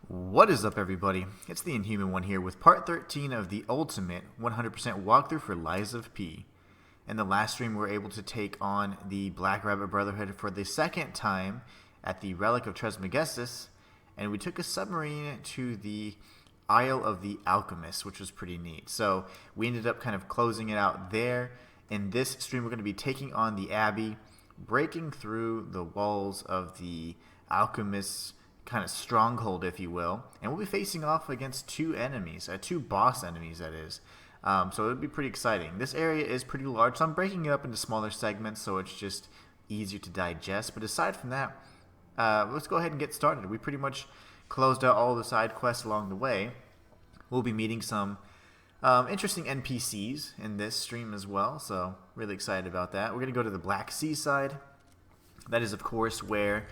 What is up, everybody? It's the Inhuman one here with part 13 of the ultimate 100% walkthrough for Lies of P. In the last stream, we were able to take on the Black Rabbit Brotherhood for the second time at the Relic of Trismegistus, and we took a submarine to the Isle of the Alchemists, which was pretty neat. So we ended up kind of closing it out there. In this stream, we're going to be taking on the Abbey, breaking through the walls of the Alchemists' kind of stronghold, if you will, and we'll be facing off against two enemies, two boss enemies, that is. So it'll be pretty exciting. This area is pretty large, so I'm breaking it up into smaller segments so it's just easier to digest. But aside from that, let's go ahead and get started. We pretty much closed out all the side quests along the way. We'll be meeting some interesting NPCs in this stream as well, so really excited about that. We're going to go to the Black Sea side. That is, of course, where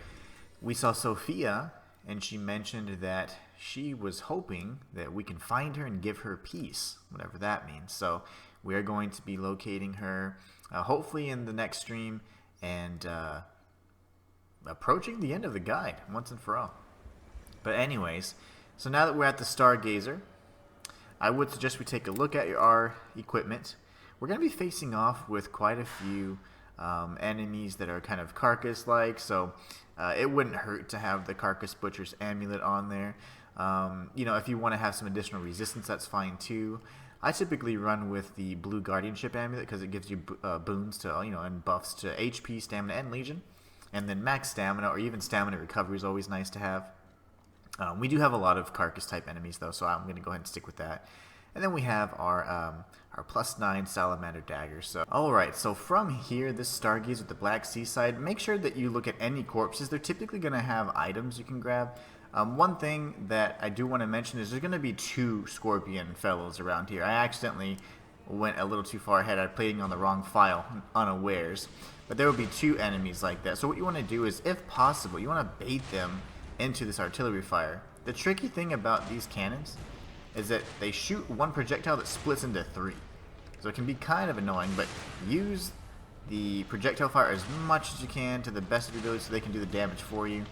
we saw Sophia, and she mentioned that she was hoping that we can find her and give her peace, whatever that means. So we are going to be locating her, hopefully in the next stream, and approaching the end of the guide once and for all. But anyways, so now that we're at the Stargazer, I would suggest we take a look at our equipment. We're going to be facing off with quite a few enemies that are kind of carcass-like, so it wouldn't hurt to have the Carcass Butcher's Amulet on there. You know, if you want to have some additional resistance, that's fine too. I typically run with the Blue Guardianship Amulet because it gives you boons to, and buffs to HP, Stamina, and Legion. And then Max Stamina or even Stamina Recovery is always nice to have. We do have a lot of Carcass-type enemies though, so I'm going to go ahead and stick with that. And then we have our +9 Salamander Dagger. So, alright, so from here, this Stargaze with the Black Sea side, make sure that you look at any corpses. They're typically going to have items you can grab. One thing that I do want to mention is there's going to be two Scorpion fellows around here. I accidentally went a little too far ahead. I played on the wrong file, unawares. But there will be two enemies like that. So what you want to do is, if possible, you want to bait them into this artillery fire. The tricky thing about these cannons is that they shoot one projectile that splits into three. So it can be kind of annoying, but use the projectile fire as much as you can to the best of your ability so they can do the damage for you.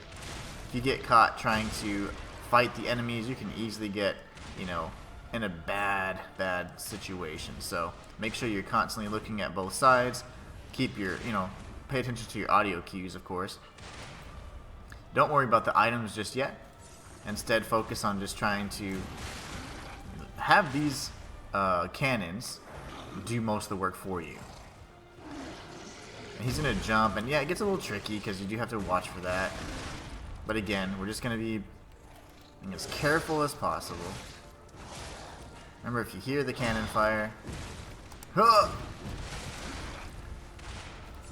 If you get caught trying to fight the enemies, you can easily get, in a bad situation. So make sure you're constantly looking at both sides. Keep your, pay attention to your audio cues, of course. Don't worry about the items just yet. Instead, focus on just trying to have these cannons do most of the work for you. And he's going to jump, and yeah, it gets a little tricky because you do have to watch for that. But again, we're just going to be being as careful as possible. Remember, if you hear the cannon fire,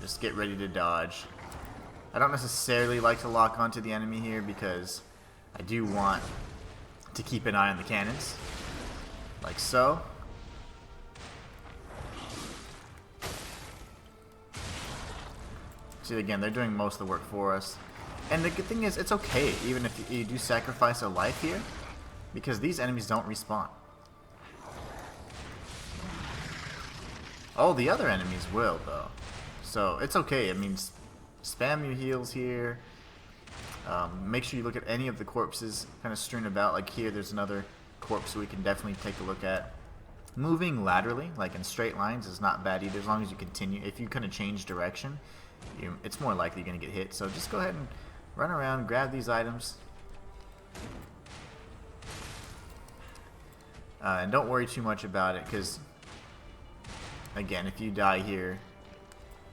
just get ready to dodge. I don't necessarily like to lock onto the enemy here because I do want to keep an eye on the cannons. Like so. See, again, they're doing most of the work for us. And the good thing is, it's okay, even if you do sacrifice a life here, because these enemies don't respawn. All the other enemies will, though. So, it's okay. I mean, spam your heals here. Make sure you look at any of the corpses kind of strewn about. Like here, there's another corpse we can definitely take a look at. Moving laterally, like in straight lines, is not bad either, as long as you continue. If you kind of change direction, it's more likely you're going to get hit. So just go ahead and run around, grab these items. And don't worry too much about it, because, again, if you die here,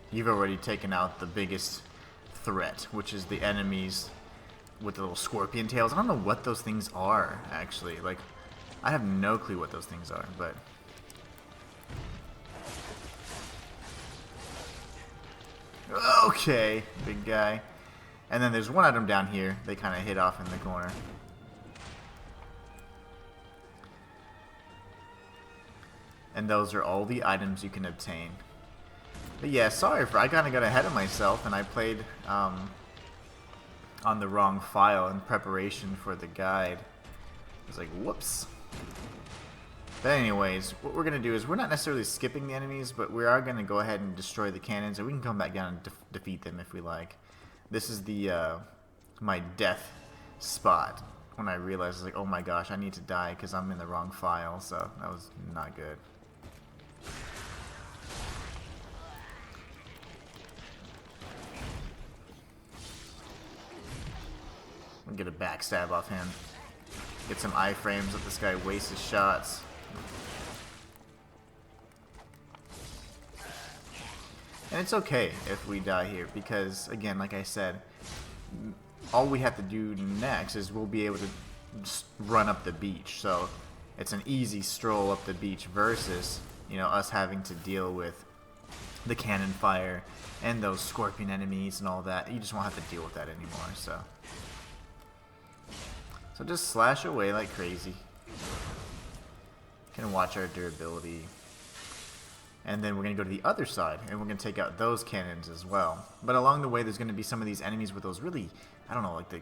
you've already taken out the biggest threat, which is the enemies with the little scorpion tails. I don't know what those things are, actually. Like, I have no clue what those things are, but... Okay, big guy. And then there's one item down here they kind of hit off in the corner. And those are all the items you can obtain. But yeah, sorry for I kind of got ahead of myself and I played on the wrong file in preparation for the guide. I was like, whoops. But anyways, what we're going to do is we're not necessarily skipping the enemies, but we are going to go ahead and destroy the cannons, and we can come back down and defeat them if we like. This is the my death spot. when I realized, like, oh my gosh, I need to die because I'm in the wrong file, so that was not good. We'll get a backstab off him. Get some iframes, let this guy waste his shots. And it's okay if we die here, because, again, like I said, all we have to do next is we'll be able to just run up the beach. So it's an easy stroll up the beach versus, you know, us having to deal with the cannon fire and those scorpion enemies and all that. You just won't have to deal with that anymore. So just slash away like crazy. Can watch our durability. And then we're going to go to the other side, and we're going to take out those cannons as well. But along the way, there's going to be some of these enemies with those really, I don't know, like they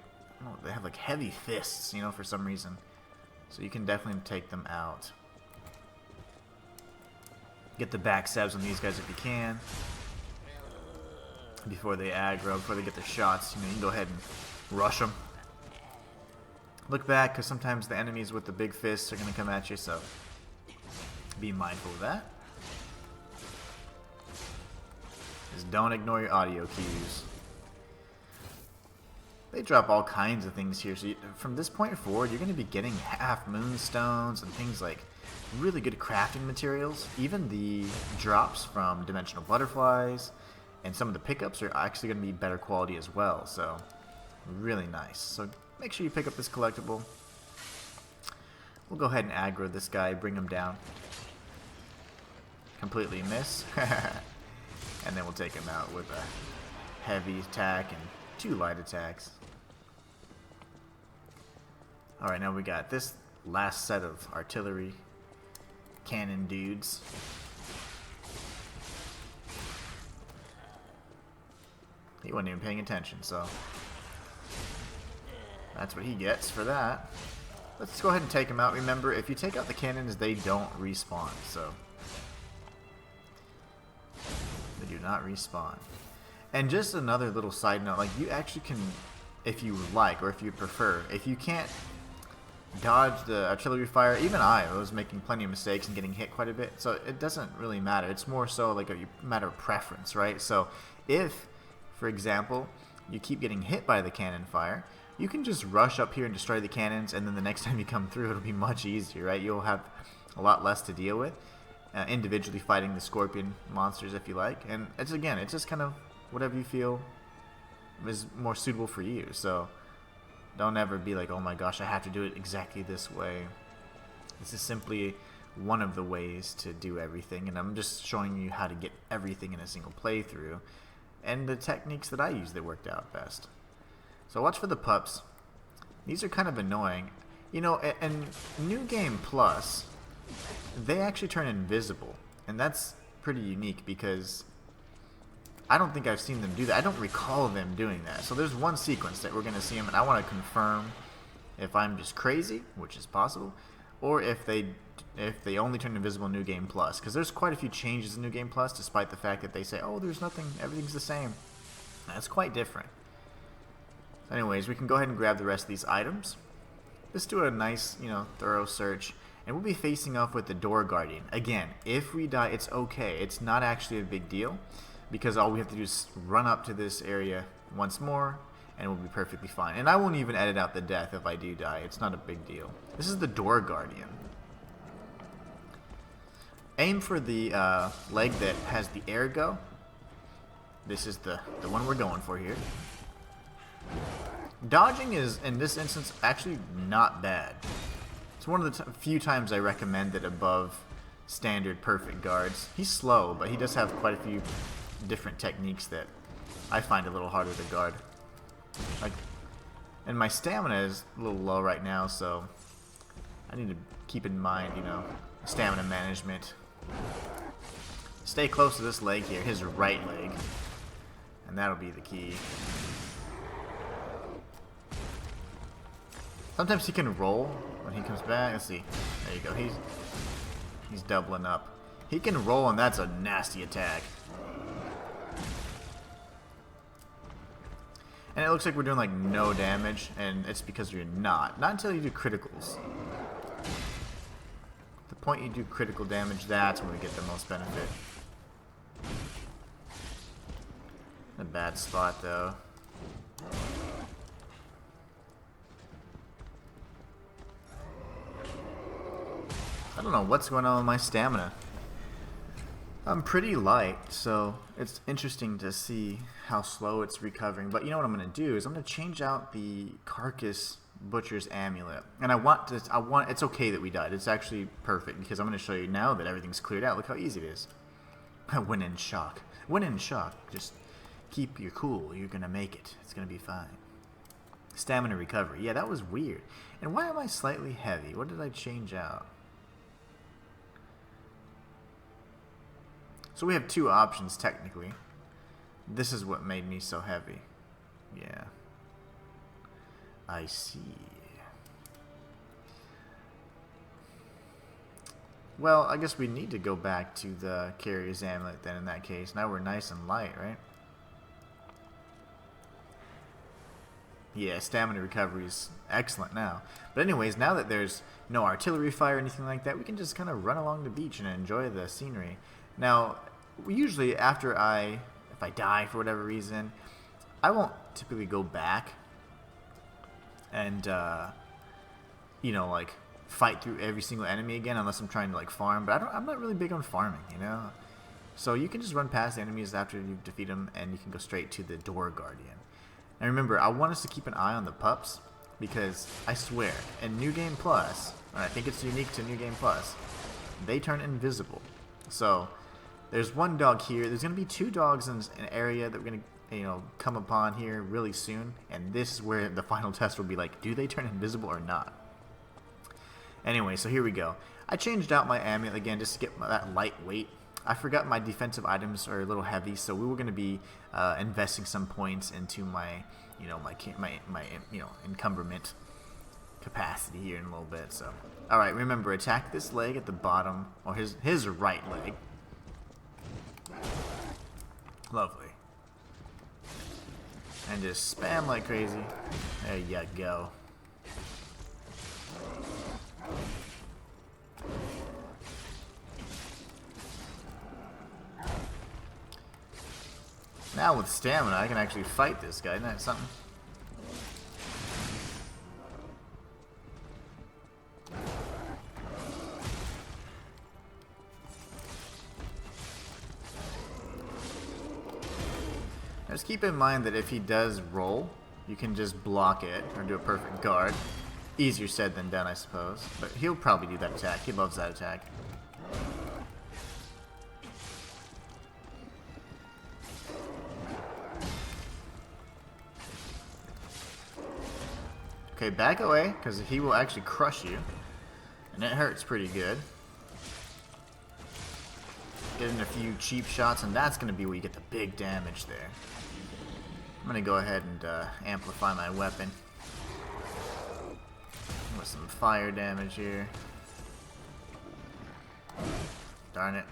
have like heavy fists, you know, for some reason. So you can definitely take them out. Get the backstabs on these guys if you can. Before they aggro, before they get their shots, you know, you can go ahead and rush them. Look back, because sometimes the enemies with the big fists are going to come at you, so be mindful of that. Just don't ignore your audio cues. They drop all kinds of things here, so from this point forward, you're going to be getting half moonstones and things like really good crafting materials. Even the drops from dimensional butterflies and some of the pickups are actually going to be better quality as well, so really nice. So make sure you pick up this collectible. We'll go ahead and aggro this guy, bring him down. Completely miss. And then we'll take him out with a heavy attack and 2 light attacks. Alright, now we got this last set of artillery cannon dudes. He wasn't even paying attention, so that's what he gets for that. Let's go ahead and take him out. Remember, if you take out the cannons, they don't respawn, so they do not respawn. And just another little side note, like, you actually can, if you like or if you prefer, if you can't dodge the artillery fire, even I was making plenty of mistakes and getting hit quite a bit, so it doesn't really matter. It's more so like a matter of preference, right? So if, for example, you keep getting hit by the cannon fire, you can just rush up here and destroy the cannons, and then the next time you come through, it'll be much easier, right? You'll have a lot less to deal with. Individually fighting the scorpion monsters if you like, and it's just kind of whatever you feel is more suitable for you. So don't ever be like, oh my gosh, I have to do it exactly this way. This is simply one of the ways to do everything, and I'm just showing you how to get everything in a single playthrough and the techniques that I use that worked out best. So watch for the pups. These are kind of annoying, you know. And New Game Plus, they actually turn invisible, and that's pretty unique because I don't think I've seen them do that. I don't recall them doing that. So there's one sequence that we're going to see them, and I want to confirm if I'm just crazy, which is possible, or if they only turn invisible in New Game Plus, because there's quite a few changes in New Game Plus, despite the fact that they say, oh, there's nothing, everything's the same. That's quite different. Anyways, we can go ahead and grab the rest of these items. Let's do a nice, you know, thorough search. And we'll be facing off with the Door Guardian. Again, if we die, it's okay. It's not actually a big deal, because all we have to do is run up to this area once more, and we'll be perfectly fine. And I won't even edit out the death if I do die. It's not a big deal. This is the Door Guardian. Aim for the leg that has the air go. This is the one we're going for here. Dodging is, in this instance, actually not bad. It's one of the few times I recommend it above standard perfect guards. He's slow, but he does have quite a few different techniques that I find a little harder to guard. Like, and my stamina is a little low right now, so I need to keep in mind, you know, stamina management. Stay close to this leg here, his right leg, and that'll be the key. Sometimes he can roll when he comes back. Let's see. There you go. He's doubling up. He can roll, and that's a nasty attack. And it looks like we're doing like no damage, and it's because you're not. Not until you do criticals. The point you do critical damage, that's when we get the most benefit. A bad spot though. I don't know what's going on with my stamina. I'm pretty light, so it's interesting to see how slow it's recovering. But you know what I'm going to do is I'm going to change out the Carcass Butcher's Amulet. And it's okay that we died. It's actually perfect because I'm going to show you now that everything's cleared out. Look how easy it is. When in shock. When in shock, just keep your cool. You're going to make it. It's going to be fine. Stamina recovery. Yeah, that was weird. And why am I slightly heavy? What did I change out? So we have two options, technically. This is what made me so heavy. Yeah. I see. Well, I guess we need to go back to the Carrier's Amulet then in that case. Now we're nice and light, right? Yeah, stamina recovery is excellent now. But anyways, now that there's no artillery fire or anything like that, we can just kind of run along the beach and enjoy the scenery. Now, usually if I die for whatever reason, I won't typically go back and, you know, like, fight through every single enemy again unless I'm trying to, like, farm. But I'm not really big on farming, you know? So you can just run past the enemies after you defeat them, and you can go straight to the Door Guardian. And remember, I want us to keep an eye on the pups, because I swear, in New Game Plus, and I think it's unique to New Game Plus, they turn invisible. So there's one dog here. There's going to be two dogs in an area that we're going to, you know, come upon here really soon. And this is where the final test will be like, do they turn invisible or not? Anyway, so here we go. I changed out my amulet again just to get that lightweight. I forgot my defensive items are a little heavy, so we were going to be investing some points into my, you know, my you know, encumberment capacity here in a little bit. So, all right, remember, attack this leg at the bottom, or his right leg. Lovely. And just spam like crazy. There you go. Now with stamina, I can actually fight this guy. Isn't that something? Just keep in mind that if he does roll, you can just block it or do a perfect guard. Easier said than done, I suppose. But he'll probably do that attack. He loves that attack. Okay, back away, because he will actually crush you. And it hurts pretty good. Get in a few cheap shots, and that's going to be where you get the big damage there. I'm going to go ahead and amplify my weapon. With some fire damage here. Darn it.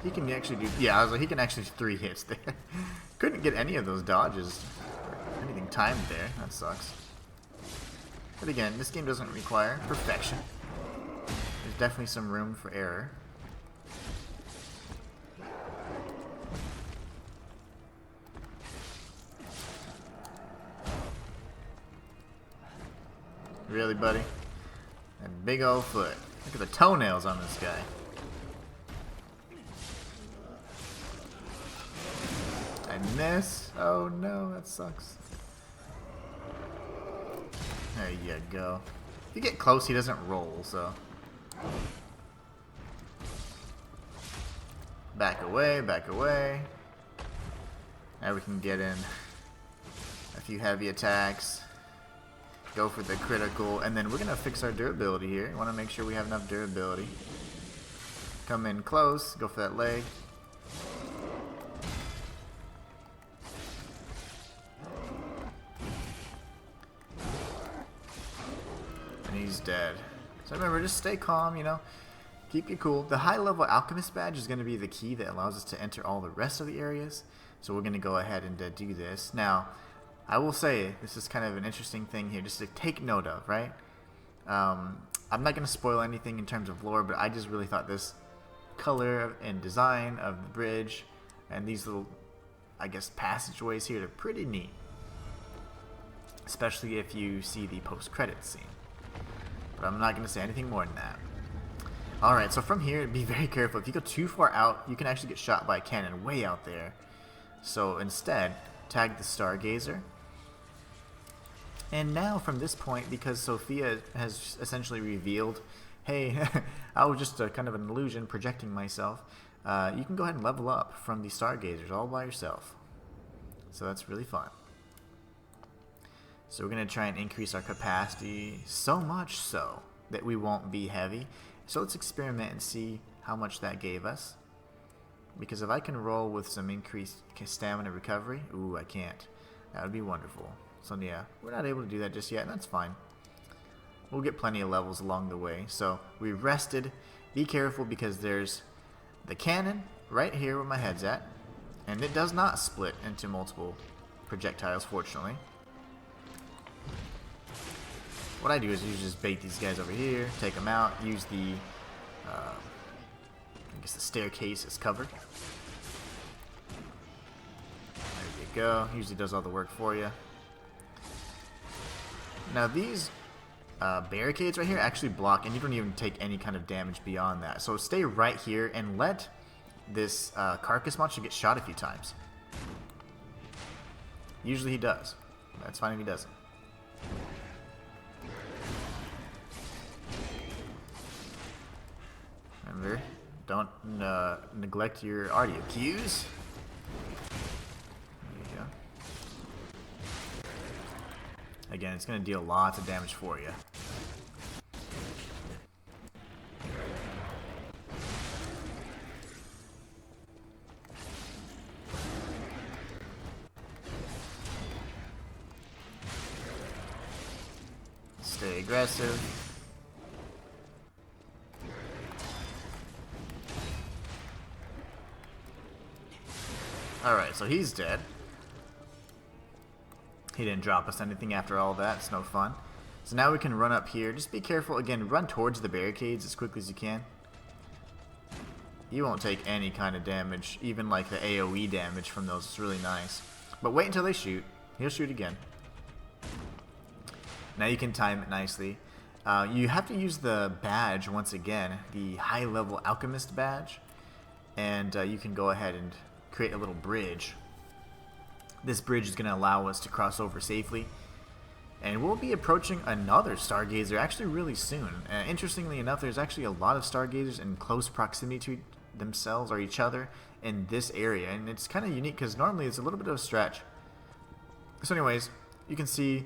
He can actually do... Yeah, I was like, he can actually do 3 hits there. Couldn't get any of those dodges. Or anything timed there. That sucks. But again, this game doesn't require perfection. There's definitely some room for error. Really, buddy? That big old foot. Look at the toenails on this guy. I missed. Oh no, that sucks. There you go. If you get close, he doesn't roll, so. Back away, back away. Now we can get in a few heavy attacks. Go for the critical, and then we're going to fix our durability here. We want to make sure we have enough durability. Come in close, go for that leg. And he's dead. So remember, just stay calm, you know. Keep you cool. The high level alchemist badge is going to be the key that allows us to enter all the rest of the areas. So we're going to go ahead and do this. Now, I will say, this is kind of an interesting thing here, just to take note of, right? I'm not going to spoil anything in terms of lore, but I just really thought this color and design of the bridge and these little, I guess, passageways here are pretty neat. Especially if you see the post-credits scene. But I'm not going to say anything more than that. Alright, so from here, be very careful. If you go too far out, you can actually get shot by a cannon way out there. So instead, tag the Stargazer. And now from this point, because Sophia has essentially revealed, hey, I was just kind of an illusion projecting myself, you can go ahead and level up from the Stargazers all by yourself. So that's really fun. So we're going to try and increase our capacity so much so that we won't be heavy. So let's experiment and see how much that gave us. Because if I can roll with some increased stamina recovery, ooh, I can't. That would be wonderful. So yeah, we're not able to do that just yet, and that's fine. We'll get plenty of levels along the way. So we rested. Be careful because there's the cannon right here where my head's at. And it does not split into multiple projectiles, fortunately. What I do is usually just bait these guys over here, take them out, use the, I guess the staircase as cover. There you go. Usually does all the work for you. Now these barricades right here actually block, and you don't even take any kind of damage beyond that. So stay right here and let this carcass monster get shot a few times. Usually he does. That's fine if he doesn't. Remember, don't neglect your audio cues. There you go. Again, it's going to deal lots of damage for you. Stay aggressive. Alright, so he's dead. He didn't drop us anything after all that. It's no fun. So now we can run up here. Just be careful. Again, run towards the barricades as quickly as you can. You won't take any kind of damage, even like the AoE damage from those. It's really nice. But wait until they shoot. He'll shoot again. Now you can time it nicely. You have to use the badge once again, the high-level alchemist badge. And you can go ahead and create a little bridge. This bridge is going to allow us to cross over safely. And we'll be approaching another Stargazer actually really soon. Interestingly enough, there's actually a lot of Stargazers in close proximity to themselves or each other in this area. And it's kind of unique because normally it's a little bit of a stretch. So anyways, you can see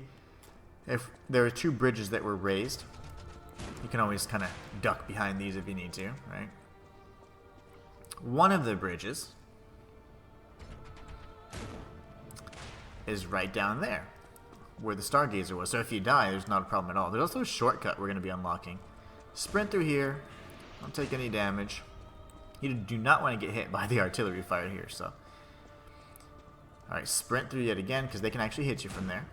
if there are two bridges that were raised. You can always kind of duck behind these if you need to, right? One of the bridges is right down there where the Stargazer was. So if you die, there's not a problem at all. There's also a shortcut we're going to be unlocking. Sprint through here. Don't take any damage. You do not want to get hit by the artillery fire here. So, alright, sprint through yet again because they can actually hit you from there.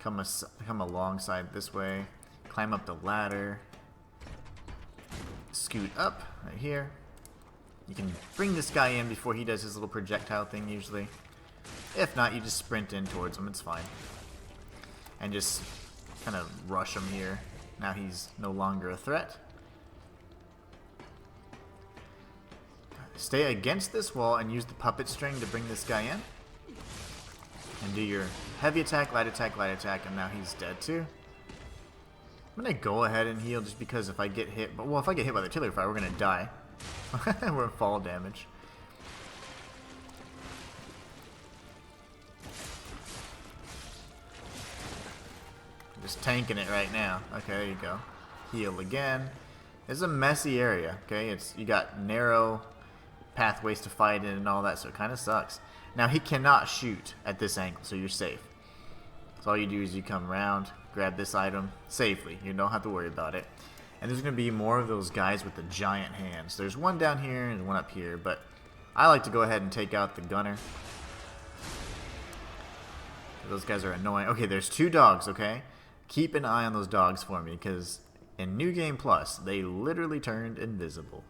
Come alongside this way. Climb up the ladder. Scoot up right here. You can bring this guy in before he does his little projectile thing usually. If not, you just sprint in towards him. It's fine. And just kind of rush him here. Now he's no longer a threat. Stay against this wall and use the puppet string to bring this guy in. And do your heavy attack, light attack, and now he's dead too. I'm going to go ahead and heal just because if I get hit... Well, if I get hit by the artillery fire, we're going to die. We're fall damage. Just tanking it right now. Okay, there you go. Heal again. It's a messy area, okay? You got narrow pathways to fight in and all that, so it kind of sucks. Now, he cannot shoot at this angle, so you're safe. So all you do is you come around, grab this item safely. You don't have to worry about it. And there's going to be more of those guys with the giant hands. There's one down here and one up here, but I like to go ahead and take out the gunner. Those guys are annoying. Okay, there's 2 dogs, okay? Keep an eye on those dogs for me, because in New Game Plus, they literally turned invisible.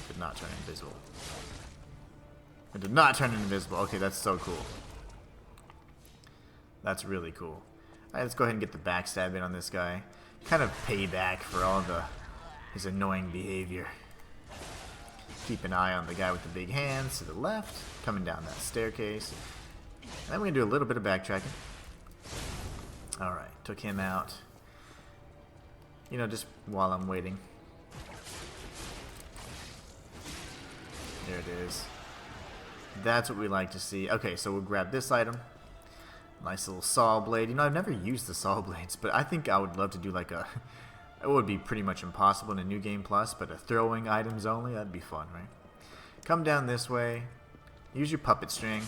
Did not turn invisible. It did not turn invisible. Okay, that's so cool. That's really cool. Alright, let's go ahead and get the backstab in on this guy. Kind of payback for all his annoying behavior. Keep an eye on the guy with the big hands to the left, coming down that staircase. And then we're going to do a little bit of backtracking. Alright, took him out. You know, just while I'm waiting. There it is. That's what we like to see. Okay, so we'll grab this item. Nice little saw blade. You know, I've never used the saw blades, but I think I would love to do like a... It would be pretty much impossible in a New Game Plus, but a throwing items only, that'd be fun, right? Come down this way. Use your puppet string.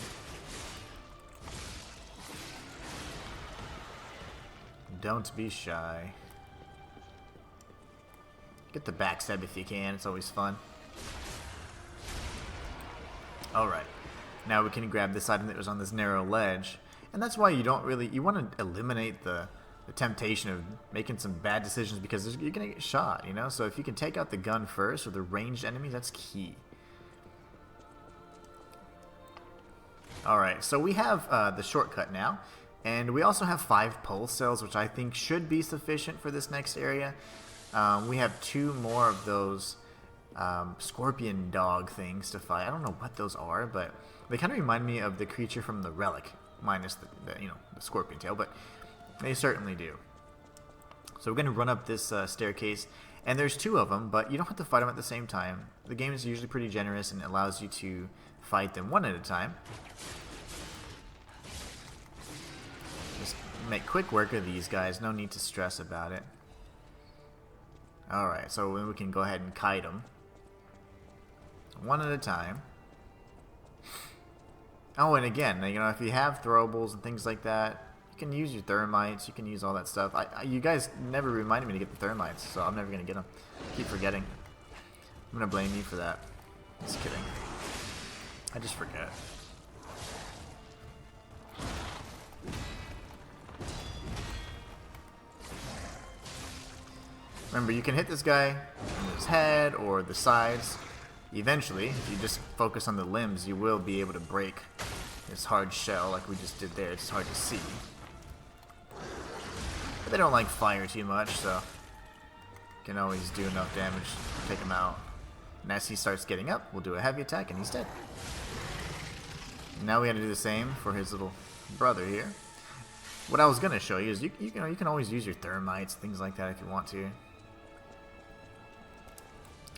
Don't be shy. Get the backstab if you can, it's always fun. Alright, now we can grab this item that was on this narrow ledge. And that's why you don't really, you want to eliminate the temptation of making some bad decisions because you're going to get shot, you know? So if you can take out the gun first or the ranged enemy, that's key. Alright, so we have the shortcut now. And we also have 5 pulse cells, which I think should be sufficient for this next area. We have 2 more of those scorpion dog things to fight. I don't know what those are, but they kind of remind me of the creature from the Relic, minus the scorpion tail, but they certainly do. So we're going to run up this staircase, and there's 2 of them, but you don't have to fight them at the same time. The game is usually pretty generous and allows you to fight them one at a time. Just make quick work of these guys, no need to stress about it. Alright, so we can go ahead and kite them. One at a time. Oh, and again, you know, if you have throwables and things like that, you can use your thermites, you can use all that stuff. You guys never reminded me to get the thermites, so I'm never going to get them. I keep forgetting. I'm going to blame you for that. Just kidding. I just forget. Remember, you can hit this guy in his head or the sides. Eventually, if you just focus on the limbs, you will be able to break his hard shell like we just did there. It's hard to see. But they don't like fire too much, so you can always do enough damage to take him out. And as he starts getting up, we'll do a heavy attack and he's dead. Now we got to do the same for his little brother here. What I was going to show you is you can always use your thermites, things like that if you want to.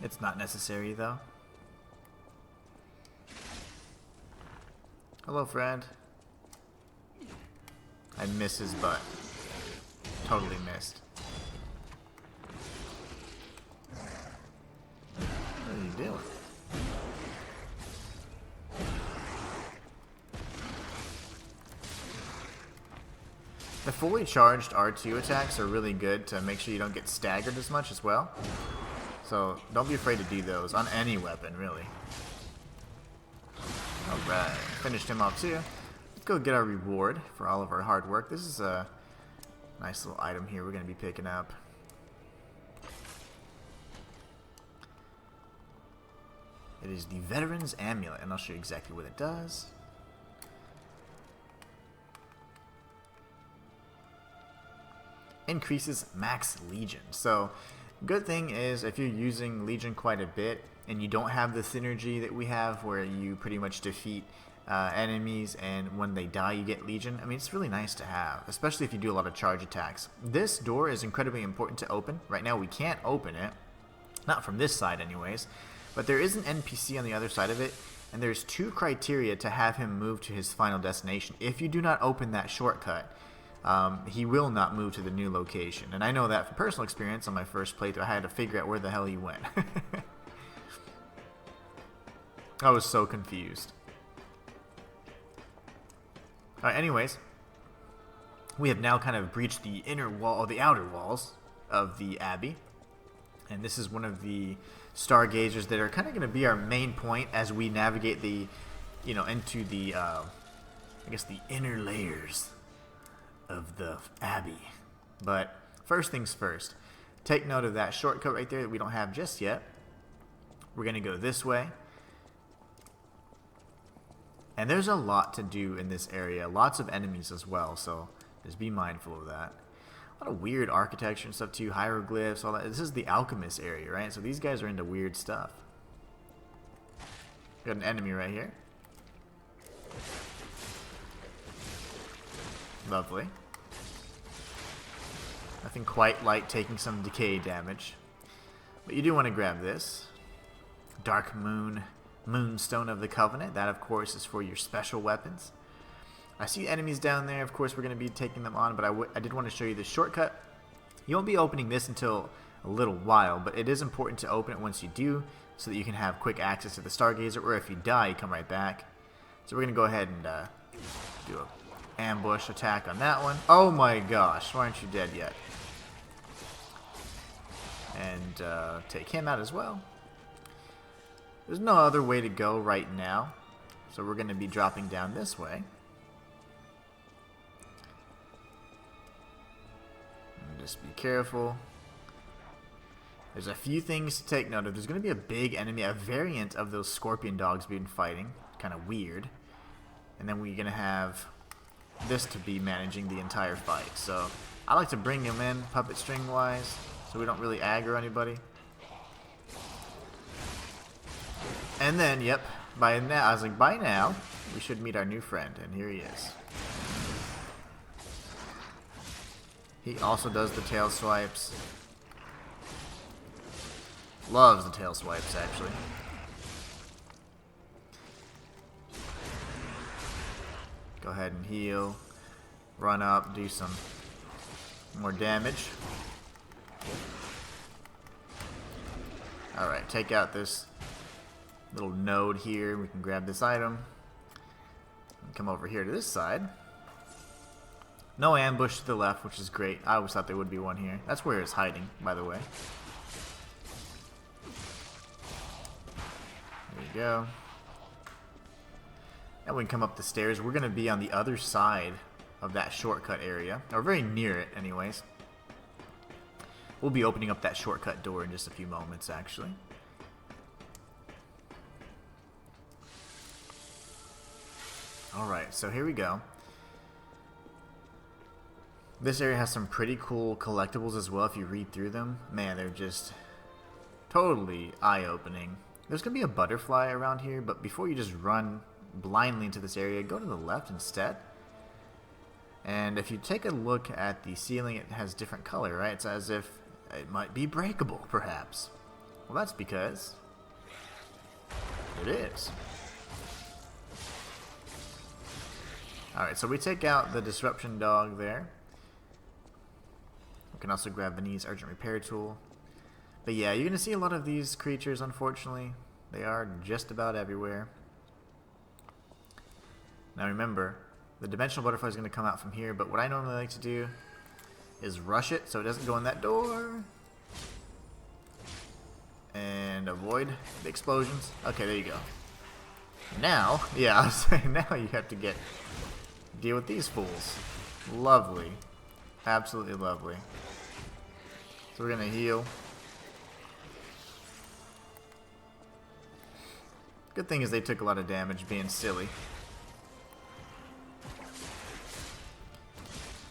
It's not necessary though. Hello, friend. I missed his butt. Totally missed. What are you doing? The fully charged R2 attacks are really good to make sure you don't get staggered as much as well. So don't be afraid to do those on any weapon, really. Alright, finished him off too. Let's go get our reward for all of our hard work. This is a nice little item here we're going to be picking up. It is the Veteran's Amulet, and I'll show you exactly what it does. Increases max Legion. So, good thing is if you're using Legion quite a bit and you don't have the synergy that we have where you pretty much defeat enemies and when they die you get Legion, I mean, it's really nice to have, especially if you do a lot of charge attacks. This door is incredibly important to open. Right now we can't open it, not from this side anyways, but there is an NPC on the other side of it, and there's 2 criteria to have him move to his final destination. If you do not open that shortcut, he will not move to the new location. And I know that from personal experience on my first playthrough. I had to figure out where the hell he went. I was so confused. Alright, anyways, we have now kind of breached the inner wall, or the outer walls of the Abbey. And this is one of the stargazers that are kind of going to be our main point as we navigate the, into the, I guess the inner layers of the Abbey. But first things first, take note of that shortcut right there that we don't have just yet. We're going to go this way. And there's a lot to do in this area. Lots of enemies as well, so just be mindful of that. A lot of weird architecture and stuff too, hieroglyphs, all that. This is the alchemist area, right? So these guys are into weird stuff. Got an enemy right here. Lovely. Nothing quite like taking some decay damage. But you do want to grab this. Dark Moonstone of the Covenant. That, of course, is for your special weapons. I see enemies down there. Of course, we're going to be taking them on, but I did want to show you the shortcut. You won't be opening this until a little while, but it is important to open it once you do, so that you can have quick access to the Stargazer, or if you die, you come right back. So we're going to go ahead and do an ambush attack on that one. Oh my gosh, why aren't you dead yet? And take him out as well. There's no other way to go right now, so we're going to be dropping down this way. And just be careful. There's a few things to take note of. There's going to be a big enemy, a variant of those scorpion dogs we've been fighting. Kind of weird. And then we're going to have this to be managing the entire fight. So I like to bring him in puppet string wise, so we don't really aggro anybody. And then, yep, by now, I was like, by now, we should meet our new friend, and here he is. He also does the tail swipes. Loves the tail swipes, actually. Go ahead and heal. Run up, do some more damage. Alright, take out this little node here. We can grab this item and come over here to this side. No ambush to the left, which is great. I always thought there would be one here. That's where it's hiding, by the way. There you go. And we can come up the stairs. We're going to be on the other side of that shortcut area, or very near it anyways. We'll be opening up that shortcut door in just a few moments, actually. Alright, so here we go. This area has some pretty cool collectibles as well if you read through them. Man, they're just totally eye-opening. There's going to be a butterfly around here, but before you just run blindly into this area, go to the left instead. And if you take a look at the ceiling, it has different color, right? It's as if it might be breakable, perhaps. Well, that's because it is. Alright, so we take out the disruption dog there. We can also grab Vinny's urgent repair tool. But yeah, you're going to see a lot of these creatures, unfortunately. They are just about everywhere. Now remember, the dimensional butterfly is going to come out from here, but what I normally like to do is rush it so it doesn't go in that door. And avoid the explosions. Okay, there you go. Now, yeah, I was saying now you have to deal with these fools. Lovely. Absolutely lovely. So we're going to heal. Good thing is they took a lot of damage being silly.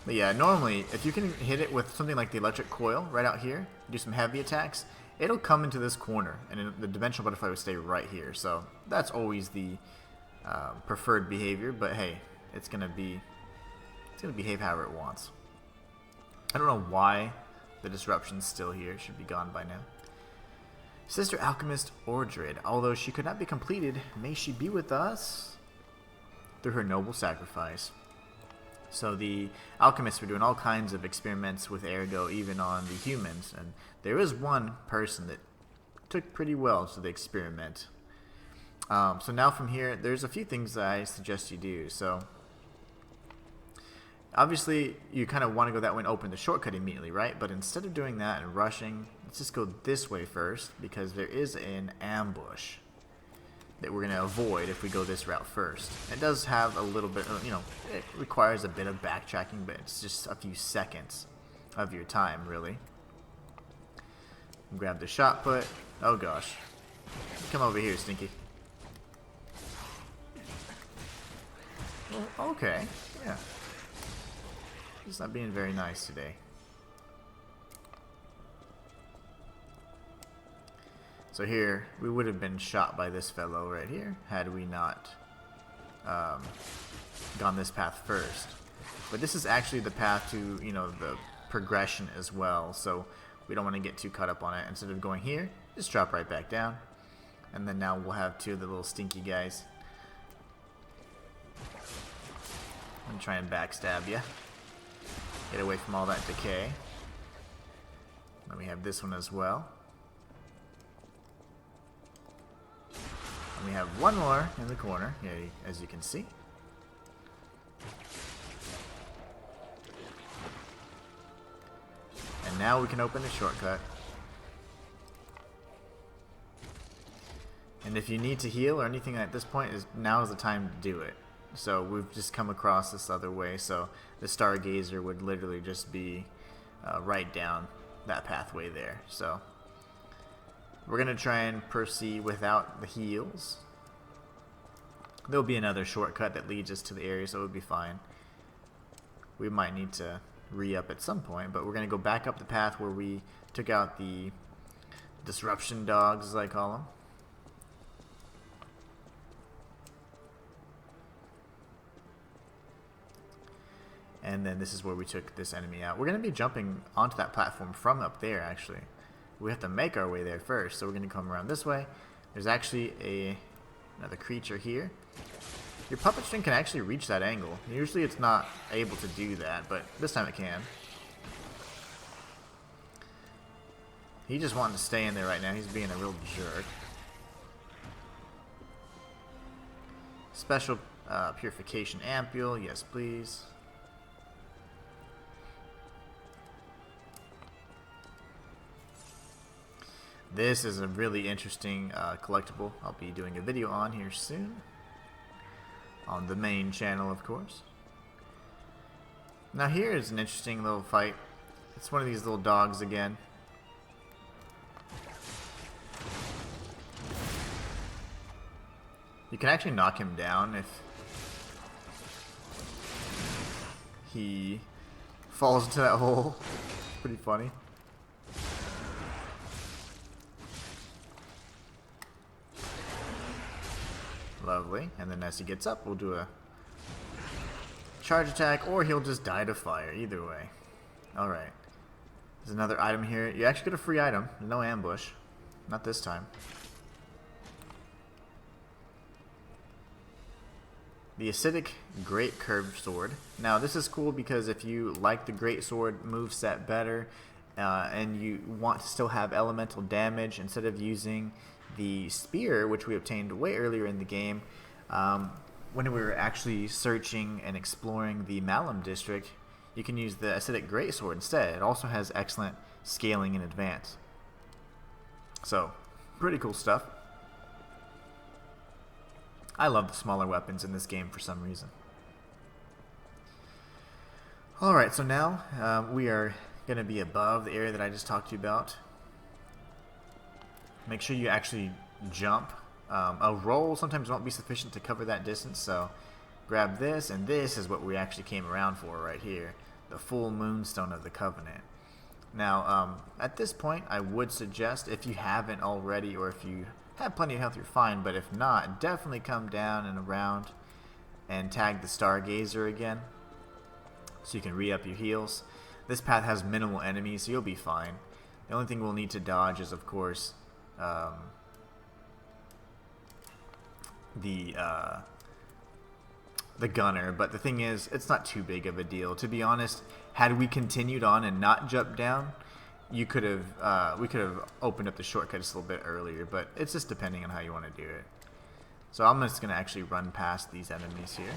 But yeah, normally, if you can hit it with something like the electric coil right out here, do some heavy attacks, it'll come into this corner, and the dimensional butterfly will stay right here. So that's always the preferred behavior, but hey, it's gonna behave however it wants. I don't know why the disruption's still here. It should be gone by now. Sister Alchemist Ordred, although she could not be completed, may she be with us through her noble sacrifice. So the alchemists were doing all kinds of experiments with Ergo, even on the humans, and there is one person that took pretty well to the experiment. So now from here, there's a few things that I suggest you do. So Obviously, you kind of want to go that way and open the shortcut immediately, right? But instead of doing that and rushing, let's just go this way first, because there is an ambush that we're going to avoid if we go this route first. It does have a little bit of, it requires a bit of backtracking, but it's just a few seconds of your time, really. Grab the shot put. Oh gosh. Come over here, Stinky. Well, okay, yeah. He's not being very nice today. So here, we would have been shot by this fellow right here had we not gone this path first. But this is actually the path to, the progression as well. So we don't want to get too caught up on it. Instead of going here, just drop right back down. And then now we'll have two of the little stinky guys. I'm gonna try and backstab you. Get away from all that decay. Then we have this one as well. And we have one more in the corner, as you can see. And now we can open the shortcut. And if you need to heal or anything at this point, now is the time to do it. So we've just come across this other way, so the Stargazer would literally just be right down that pathway there. So we're going to try and proceed without the heals. There'll be another shortcut that leads us to the area, so it would be fine. We might need to re-up at some point, but we're going to go back up the path where we took out the disruption dogs, as I call them. And then this is where we took this enemy out. We're going to be jumping onto that platform from up there, actually. We have to make our way there first, so we're going to come around this way. There's actually another creature here. Your puppet string can actually reach that angle. Usually it's not able to do that, but this time it can. He just wanted to stay in there right now. He's being a real jerk. Special purification ampule, yes please. This is a really interesting collectible I'll be doing a video on here soon. On the main channel, of course. Now here is an interesting little fight. It's one of these little dogs again. You can actually knock him down if he falls into that hole. Pretty funny. Lovely. And then as he gets up, we'll do a charge attack, or he'll just die to fire. Either way. Alright. There's another item here. You actually get a free item. No ambush. Not this time. The acidic great curved sword. Now this is cool because if you like the great sword moveset better, and you want to still have elemental damage instead of using the spear, which we obtained way earlier in the game, when we were actually searching and exploring the Malum district, you can use the acidic greatsword instead. It also has excellent scaling in advance. So, pretty cool stuff. I love the smaller weapons in this game for some reason. Alright, so now we are going to be above the area that I just talked to you about. Make sure you actually jump. A roll sometimes won't be sufficient to cover that distance, so grab this, and this is what we actually came around for right here. The full moonstone of the Covenant. Now, at this point, I would suggest, if you haven't already, or if you have plenty of health, you're fine, but if not, definitely come down and around and tag the Stargazer again, so you can re-up your heals. This path has minimal enemies, so you'll be fine. The only thing we'll need to dodge is, of course, the gunner, but the thing is, it's not too big of a deal. To be honest, had we continued on and not jumped down, we could have opened up the shortcut just a little bit earlier, but it's just depending on how you want to do it. So I'm just going to actually run past these enemies here.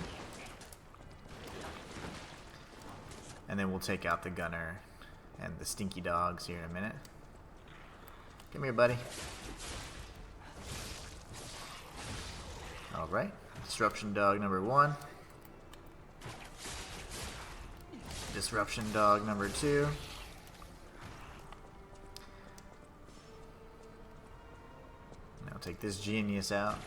And then we'll take out the gunner and the stinky dogs here in a minute. Come here, buddy. Alright. Disruption dog number 1. Disruption dog number 2. Now take this genius out.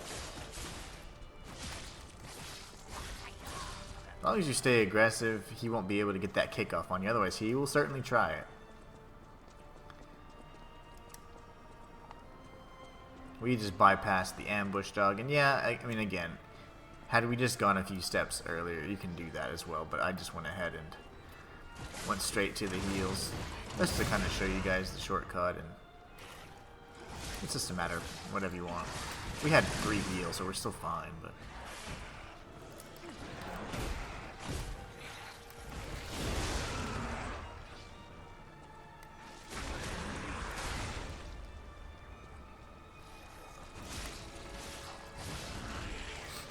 As long as you stay aggressive, he won't be able to get that kickoff on you. Otherwise, he will certainly try it. We just bypassed the ambush dog. And yeah, I mean, again, had we just gone a few steps earlier, you can do that as well. But I just went ahead and went straight to the heals. Just to kind of show you guys the shortcut. And it's just a matter of whatever you want. We had 3 heals, so we're still fine. But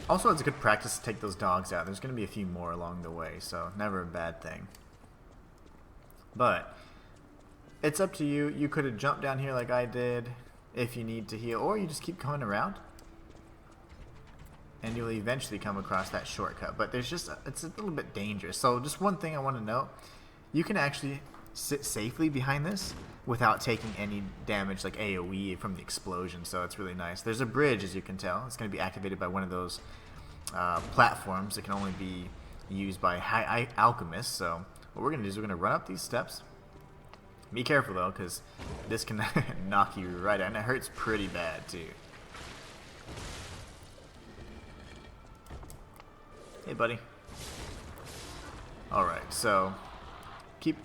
also, it's a good practice to take those dogs out. There's going to be a few more along the way, so never a bad thing. But it's up to you. You could have jumped down here like I did if you need to heal, or you just keep going around. And you'll eventually come across that shortcut. But there's just, it's a little bit dangerous. So just one thing I want to note. You can actually sit safely behind this without taking any damage like AoE from the explosion, so it's really nice. There's a bridge, as you can tell. It's going to be activated by one of those platforms that can only be used by high alchemists. So what we're going to do is we're going to run up these steps. Be careful though, because this can knock you right out, and it hurts pretty bad too. Hey buddy. Alright, so keep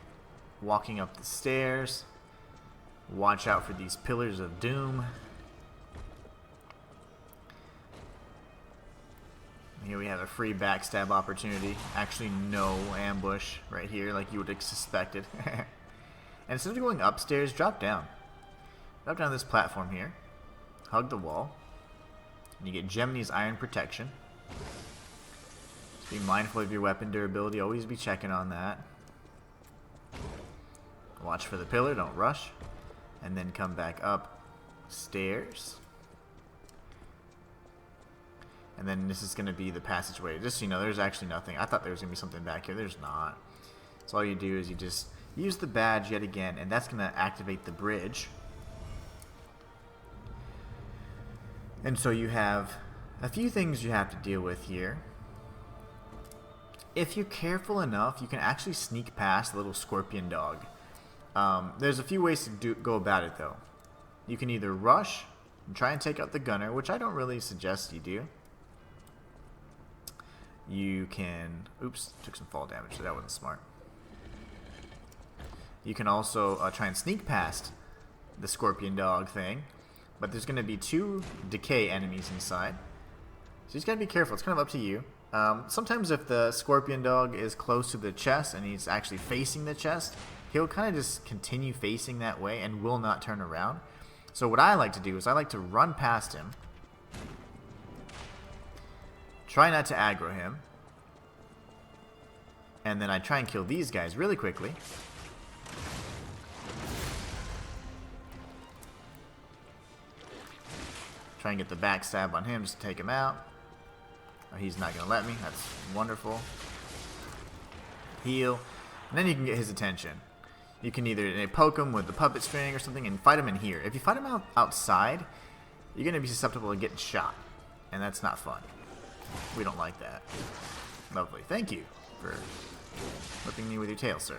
walking up the stairs. Watch out for these pillars of doom. Here we have a free backstab opportunity. Actually, no ambush right here like you would have suspected. And instead of going upstairs, drop down. Drop down this platform here. Hug the wall. And you get Gemini's Iron Protection. Be mindful of your weapon durability. Always be checking on that. Watch for the pillar. Don't rush. And then come back up stairs. And then this is going to be the passageway. Just so you know, there's actually nothing. I thought there was going to be something back here. There's not. So all you do is you just use the badge yet again, and that's going to activate the bridge. And so you have a few things you have to deal with here. If you're careful enough, you can actually sneak past the little scorpion dog. There's a few ways to go about it, though. You can either rush and try and take out the gunner, which I don't really suggest you do. You can... Oops, took some fall damage, so that wasn't smart. You can also try and sneak past the scorpion dog thing, but there's going to be 2 decay enemies inside. So you just got to be careful. It's kind of up to you. Sometimes if the scorpion dog is close to the chest and he's actually facing the chest, he'll kind of just continue facing that way and will not turn around. So what I like to do is I like to run past him. Try not to aggro him. And then I try and kill these guys really quickly. Try and get the backstab on him just to take him out. Oh, he's not going to let me. That's wonderful. Heal. And then you can get his attention. You can either poke him with the puppet string or something and fight him in here. If you fight him outside, you're going to be susceptible to getting shot. And that's not fun. We don't like that. Lovely. Thank you for whipping me with your tail, sir.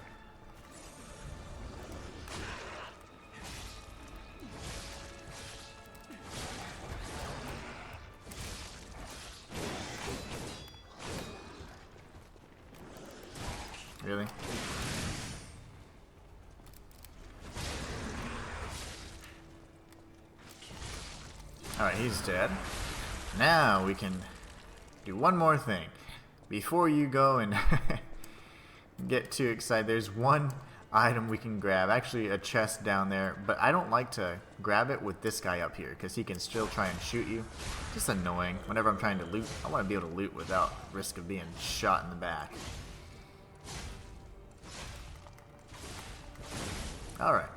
Really? Alright, he's dead. Now we can do one more thing. Before you go and get too excited, there's one item we can grab. Actually, a chest down there. But I don't like to grab it with this guy up here, because he can still try and shoot you. Just annoying. Whenever I'm trying to loot, I want to be able to loot without risk of being shot in the back. Alright.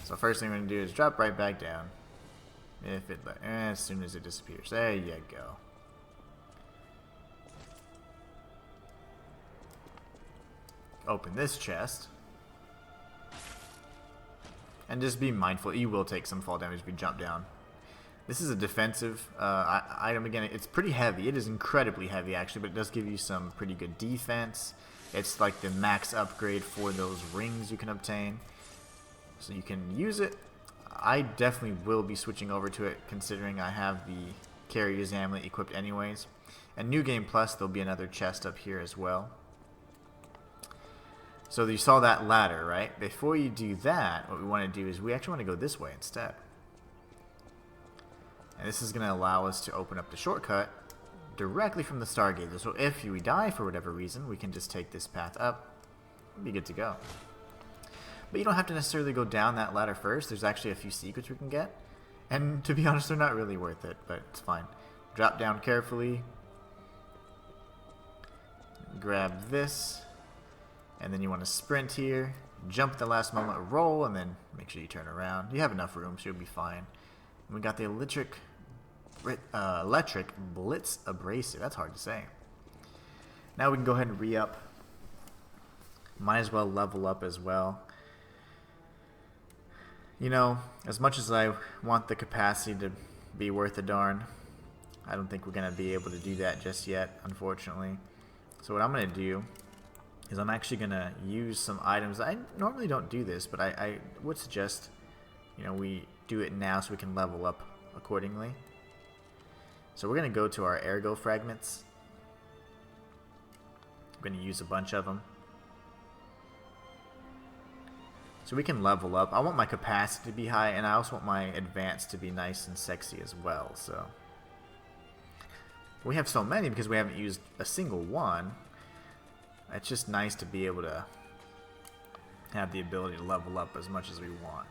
So first thing we're going to do is drop right back down. As soon as it disappears. There you go. Open this chest. And just be mindful, you will take some fall damage if you jump down. This is a defensive item. Again, it's pretty heavy. It is incredibly heavy, actually, but it does give you some pretty good defense. It's like the max upgrade for those rings you can obtain. So you can use it. I definitely will be switching over to it, considering I have the Carrier's Amulet equipped anyways. And New Game Plus, there'll be another chest up here as well. So you saw that ladder, right? Before you do that, what we want to do is we actually want to go this way instead. And this is going to allow us to open up the shortcut directly from the Stargazer. So if we die for whatever reason, we can just take this path up and be good to go. But you don't have to necessarily go down that ladder first. There's actually a few secrets we can get. And to be honest, they're not really worth it, but it's fine. Drop down carefully. Grab this. And then you want to sprint here. Jump at the last moment, roll, and then make sure you turn around. You have enough room, so you'll be fine. And we got the electric Blitz Abrasive. That's hard to say. Now we can go ahead and re-up. Might as well level up as well. You know, as much as I want the capacity to be worth a darn, I don't think we're going to be able to do that just yet, unfortunately. So what I'm going to do is I'm actually going to use some items. I normally don't do this, but I would suggest, you know, we do it now so we can level up accordingly. So we're going to go to our ergo fragments. I'm going to use a bunch of them. So we can level up. I want my capacity to be high, and I also want my advance to be nice and sexy as well. So we have so many because we haven't used a single one. It's just nice to be able to have the ability to level up as much as we want.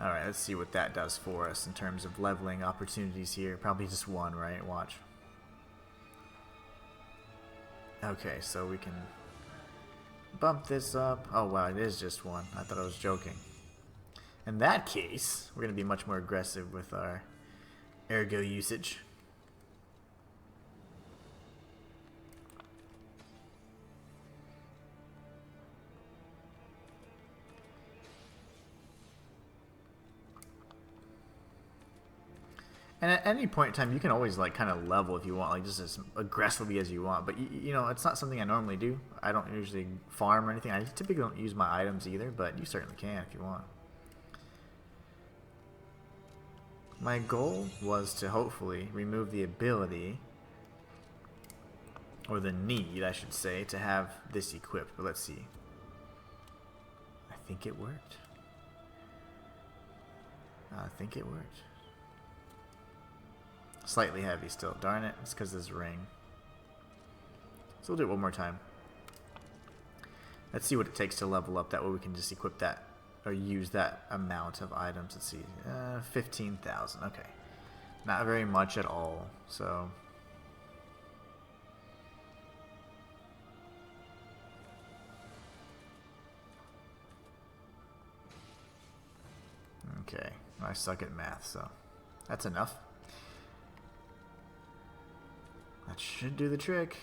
Alright, let's see what that does for us in terms of leveling opportunities here. Probably just one, right? Watch. Okay, so we can bump this up. Oh wow, it is just one. I thought I was joking. In that case, we're going to be much more aggressive with our ergo usage. And at any point in time, you can always like kind of level if you want, like just as aggressively as you want. But you know, it's not something I normally do. I don't usually farm or anything. I typically don't use my items either, but you certainly can if you want. My goal was to hopefully remove the ability, or the need, I should say, to have this equipped. But let's see. I think it worked. I think it worked. Slightly heavy still. Darn it. It's because of this ring. So we'll do it one more time. Let's see what it takes to level up. That way we can just equip that, or use that amount of items. Let's see. 15,000. Okay. Not very much at all. So okay. I suck at math, so that's enough. That should do the trick.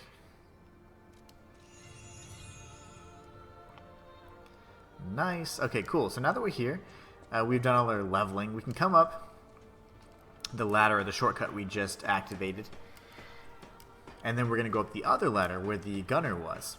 Nice. Okay, cool. So now that we're here, we've done all our leveling. We can come up the ladder, or the shortcut we just activated. And then we're going to go up the other ladder where the gunner was.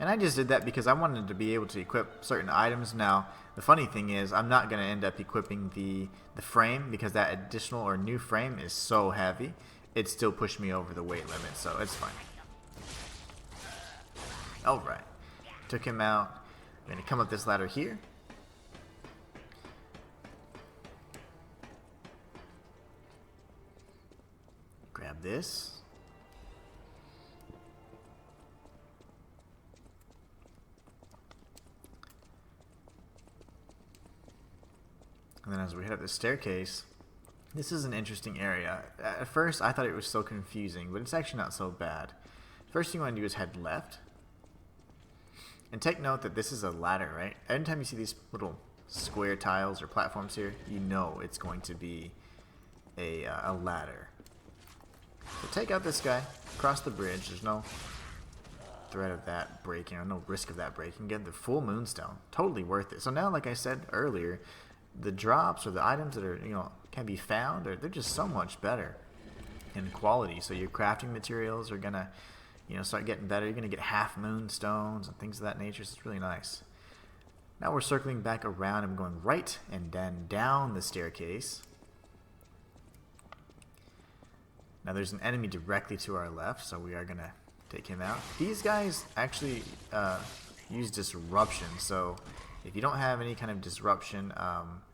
And I just did that because I wanted to be able to equip certain items. Now, the funny thing is, I'm not going to end up equipping the frame because that additional or new frame is so heavy. It still pushed me over the weight limit, so it's fine. Alright. Took him out. I'm going to come up this ladder here. Grab this. And then as we head up the staircase, This is an interesting area. At first, I thought it was so confusing, but it's actually not so bad. First thing you want to do is head left. And take note that this is a ladder, right? Anytime you see these little square tiles or platforms here, you know it's going to be a ladder. So take out this guy, cross the bridge. There's no threat of that breaking, or no risk of that breaking. Get the full moonstone. Totally worth it. So now, like I said earlier, the drops or the items that are, can be found, they're just so much better in quality. So your crafting materials are gonna, start getting better. You're gonna get half moonstones and things of that nature. So it's really nice. Now we're circling back around and going right and then down the staircase. Now there's an enemy directly to our left, so we are gonna take him out. These guys actually use disruption, so if you don't have any kind of disruption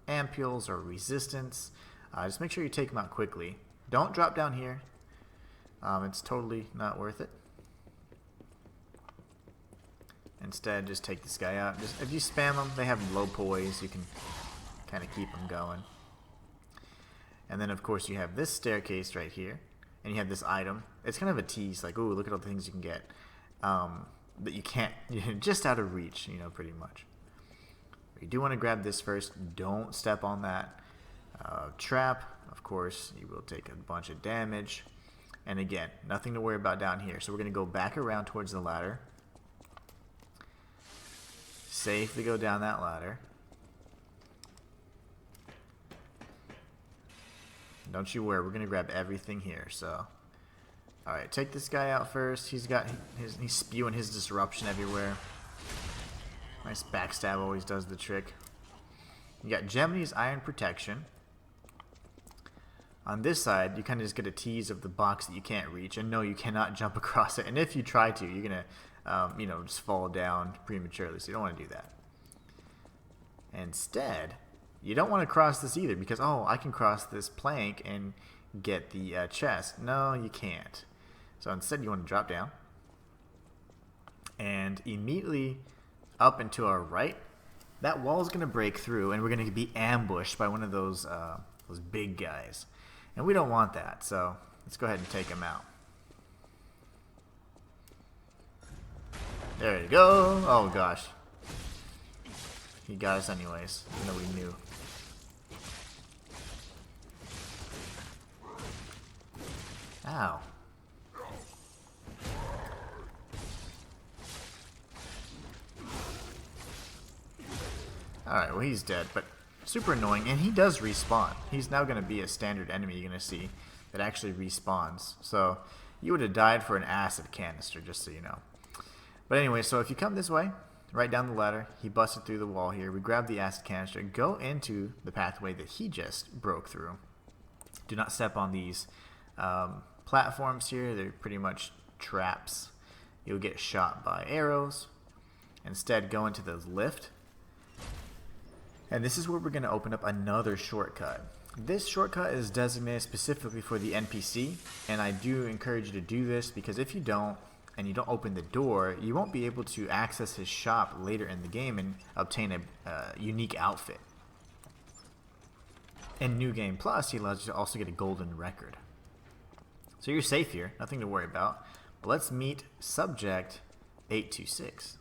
ampules or resistance, just make sure you take them out quickly. Don't drop down here. It's totally not worth it. Instead, just take this guy out. If you spam them, they have low poise. You can kind of keep them going. And then, of course, you have this staircase right here. And you have this item. It's kind of a tease, like, ooh, look at all the things you can get. But you can't, just out of reach, pretty much. You do want to grab this first. Don't step on that trap. Of course, you will take a bunch of damage. And again, nothing to worry about down here. So we're going to go back around towards the ladder. Safely go down that ladder. Don't you worry, we're going to grab everything here. So, alright, take this guy out first. He's spewing his disruption everywhere. Nice backstab always does the trick. You got Gemini's Iron Protection. On this side, you kind of just get a tease of the box that you can't reach, and no, you cannot jump across it. And if you try to, you're gonna, just fall down prematurely. So you don't want to do that. Instead, you don't want to cross this either, because I can cross this plank and get the chest. No, you can't. So instead, you want to drop down, and immediately up and to our right, that wall is going to break through, and we're going to be ambushed by one of those big guys. And we don't want that, so let's go ahead and take him out. There you go. Oh, gosh. He got us anyways, even though we knew. Ow. Alright, well he's dead, but super annoying, and he does respawn. He's now going to be a standard enemy you're going to see that actually respawns. So, you would have died for an acid canister, just so you know. But anyway, so if you come this way, right down the ladder, he busted through the wall here. We grab the acid canister, go into the pathway that he just broke through. Do not step on these platforms here. They're pretty much traps. You'll get shot by arrows. Instead, go into the lift. And this is where we're going to open up another shortcut. This shortcut is designated specifically for the NPC, and I do encourage you to do this, because if you don't, and you don't open the door, you won't be able to access his shop later in the game and obtain a unique outfit. In New Game Plus, he allows you to also get a golden record. So you're safe here, nothing to worry about. But let's meet Subject 826.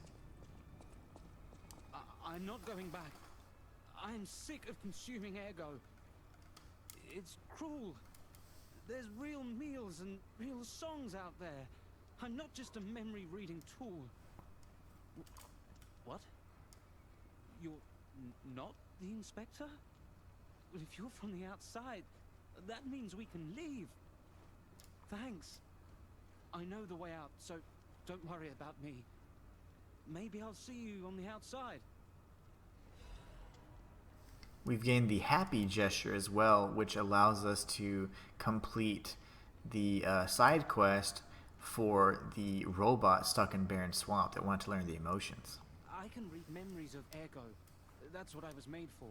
I'm not going back. I'm sick of consuming ergo. It's cruel. There's real meals and real songs out there. I'm not just a memory-reading tool. What? You're not the inspector? Well, if you're from the outside, that means we can leave. Thanks. I know the way out, so don't worry about me. Maybe I'll see you on the outside. We've gained the happy gesture as well, which allows us to complete the side quest for the robot stuck in Barren Swamp that wanted to learn the emotions. I can read memories of ergo. That's what I was made for.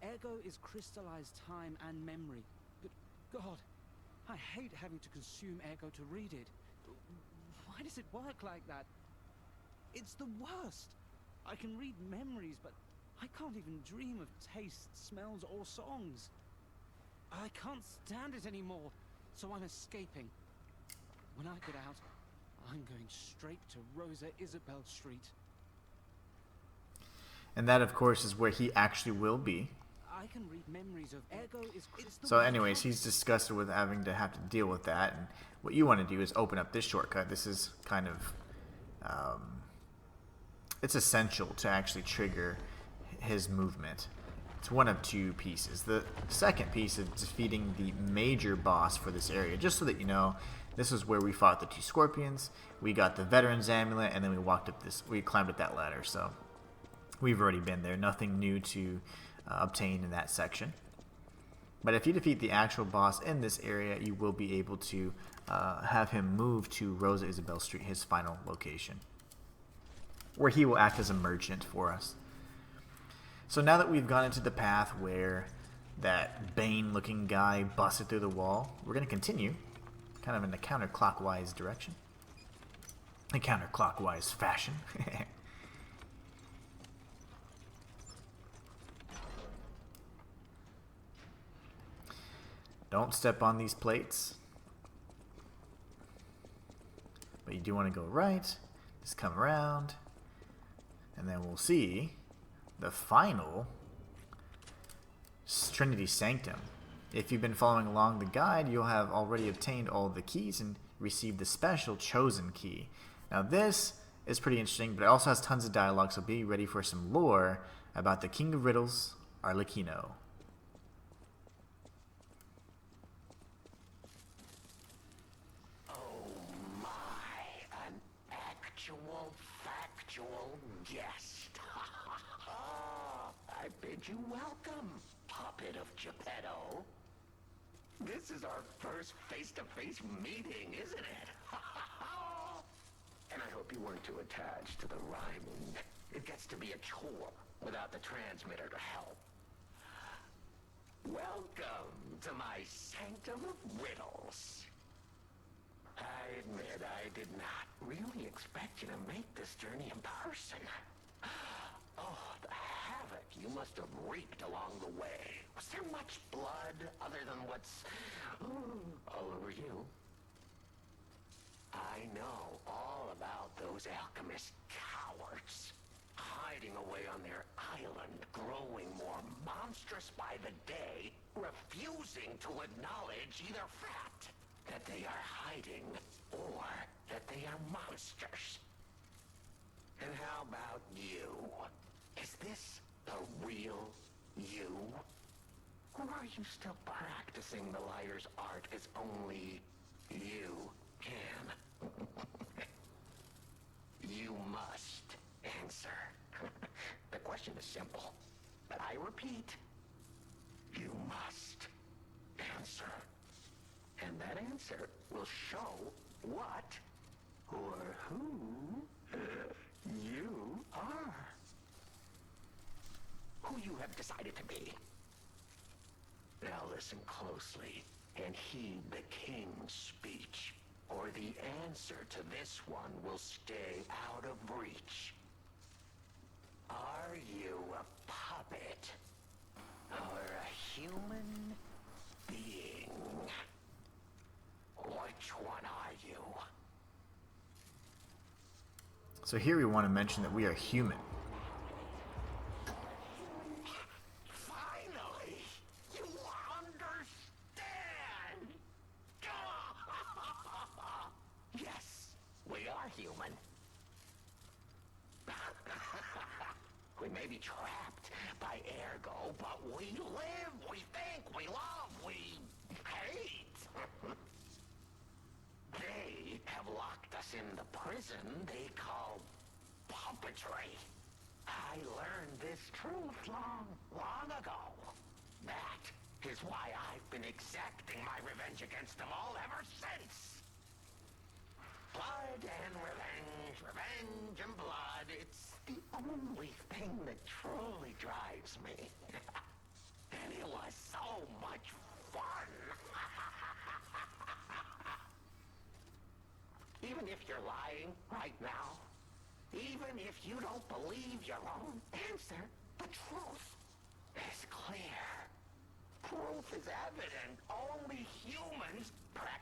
Ergo is crystallized time and memory. But God, I hate having to consume ergo to read it. Why does it work like that? It's the worst. I can read memories, but I can't even dream of tastes, smells, or songs. I can't stand it anymore, so I'm escaping. When I get out, I'm going straight to Rosa Isabel Street. And that, of course, is where he actually will be. I can read memories of Ergo is crystal. So anyways, he's disgusted with having to deal with that. And what you want to do is open up this shortcut. This is kind of... it's essential to actually trigger his movement. It's one of two pieces. The second piece is defeating the major boss for this area. Just so that you know, this is where we fought the two scorpions. We got the veteran's amulet, and then we climbed up that ladder. So we've already been there. Nothing new to obtain in that section. But if you defeat the actual boss in this area, you will be able to have him move to Rosa Isabel Street, his final location, where he will act as a merchant for us. So now that we've gone into the path where that Bane-looking guy busted through the wall, we're going to continue kind of in a counterclockwise direction. A counterclockwise fashion. Don't step on these plates. But you do want to go right. Just come around. And then we'll see the final Trinity Sanctum. If you've been following along the guide, you'll have already obtained all the keys and received the special chosen key. Now this is pretty interesting, but it also has tons of dialogue, so be ready for some lore about the King of Riddles, Arlecchino. Oh my, an actual factual guest. I bid you welcome, puppet of Geppetto. This is our first face-to-face meeting, isn't it? And I hope you weren't too attached to the rhyming. It gets to be a chore without the transmitter to help. Welcome to my sanctum of riddles. I admit I did not really expect you to make this journey in person. Oh, the havoc you must have wreaked along the way. Was there much blood other than what's all over you? I know all about those alchemist cowards. Hiding away on their island, growing more monstrous by the day, refusing to acknowledge either fact that they are hiding or that they are monsters. And how about you? Is this the real you? Or are you still practicing the liar's art as only you can? You must answer. The question is simple, but I repeat, you must answer. And that answer will show what or who you are. Who you have decided to be. Now listen closely and heed the king's speech, or the answer to this one will stay out of reach. Are you a puppet or a human being? Which one are you? So here we want to mention that we are human. Finally, you understand. Yes, we are human. We may be trapped by Ergo, but we live, we think, we love, we hate. They have locked us in the prison they call puppetry. I learned this truth long ago. That is why I've been exacting my revenge against them all ever since. Blood and revenge, revenge and blood. It's the only thing that truly drives me. And it was so much fun. Even if you're lying right now, even if you don't believe your own answer, the truth is clear. Proof is evident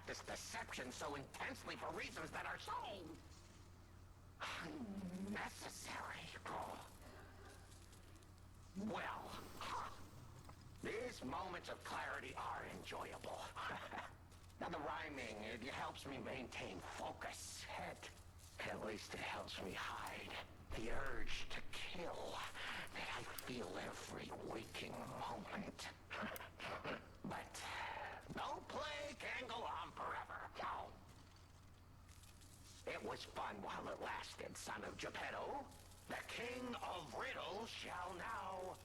practice deception so intensely for reasons that are so unnecessary. Well, these moments of clarity are enjoyable. Now the rhyming, it helps me maintain focus. At least it helps me hide the urge to kill that I feel every waking moment. But no play can go on forever. No. It was fun while it lasted, son of Geppetto. The king of riddles shall now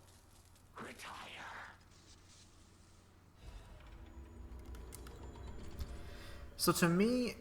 retire. So to me,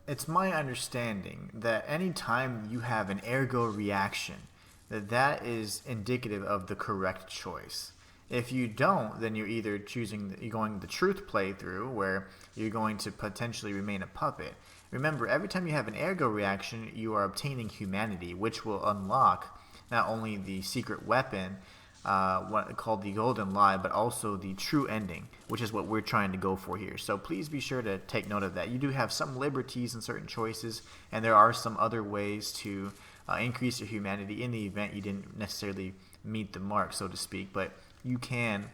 it's my understanding that anytime you have an ergo reaction, that is indicative of the correct choice. If you don't, then you're either you're going the truth playthrough, where you're going to potentially remain a puppet. Remember, every time you have an ergo reaction, you are obtaining humanity, which will unlock not only the secret weapon, what called the golden lie, but also the true ending, which is what we're trying to go for here. So please be sure to take note of that. You do have some liberties in certain choices, and there are some other ways to increase your humanity in the event you didn't necessarily meet the mark, so to speak. But you can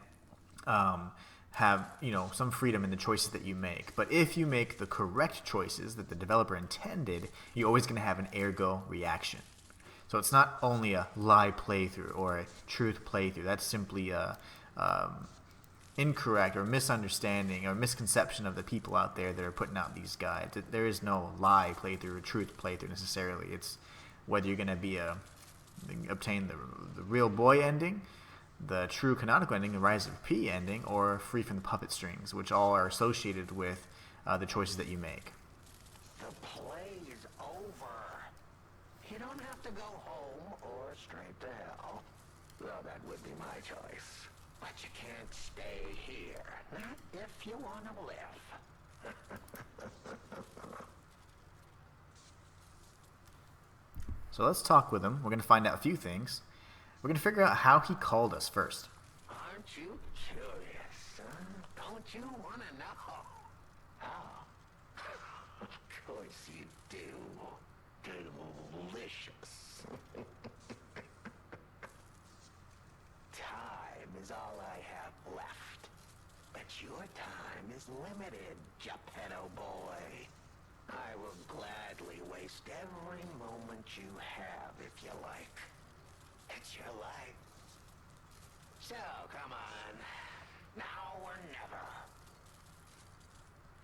have some freedom in the choices that you make. But if you make the correct choices that the developer intended, you're always going to have an ergo reaction. So it's not only a lie playthrough or a truth playthrough. That's simply a incorrect or misunderstanding or misconception of the people out there that are putting out these guides. There is no lie playthrough or truth playthrough necessarily. It's whether you're going to obtain the real boy ending, the true canonical ending, the Rise of P ending, or Free from the Puppet Strings, which all are associated with the choices that you make. The play is over. You don't have to go home or straight to hell. Well, that would be my choice. But you can't stay here. Not if you want to live. So let's talk with him. We're going to find out a few things. We're going to figure out how he called us first. Aren't you curious, huh? Don't you want to know? How? Of course you do. Delicious. Time is all I have left. But your time is limited, Geppetto boy. I will gladly waste every moment you have if you like. It's your life. So, come on. Now or never.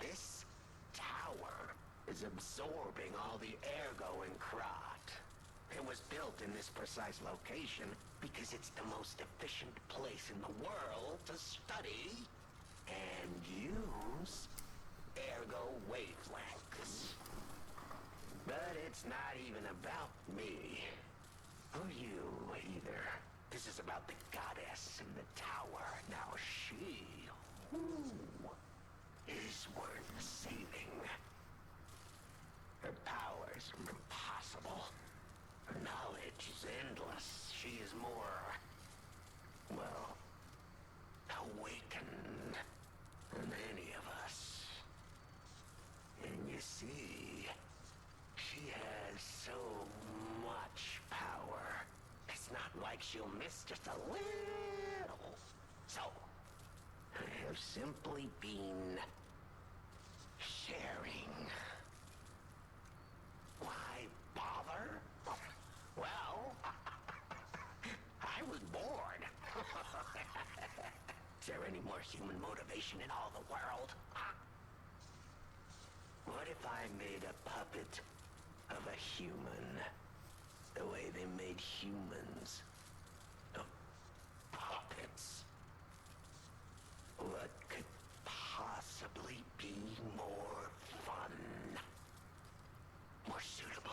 This tower is absorbing all the ergo in Krat. It was built in this precise location because it's the most efficient place in the world to study and use ergo wavelengths. But it's not even about me. Or you, either. This is about the goddess in the tower. Now she, is worth saving. Her powers are impossible. Her knowledge is endless. She is more, well, awakened than any of us. And you see, she has so much power. It's not like she'll miss just a little. So, I have simply been sharing. Why bother? Well, I was bored. Is there any more human motivation in all the world? What if I made a puppet of a human, the way they made humans of puppets? What could possibly be more fun? More suitable?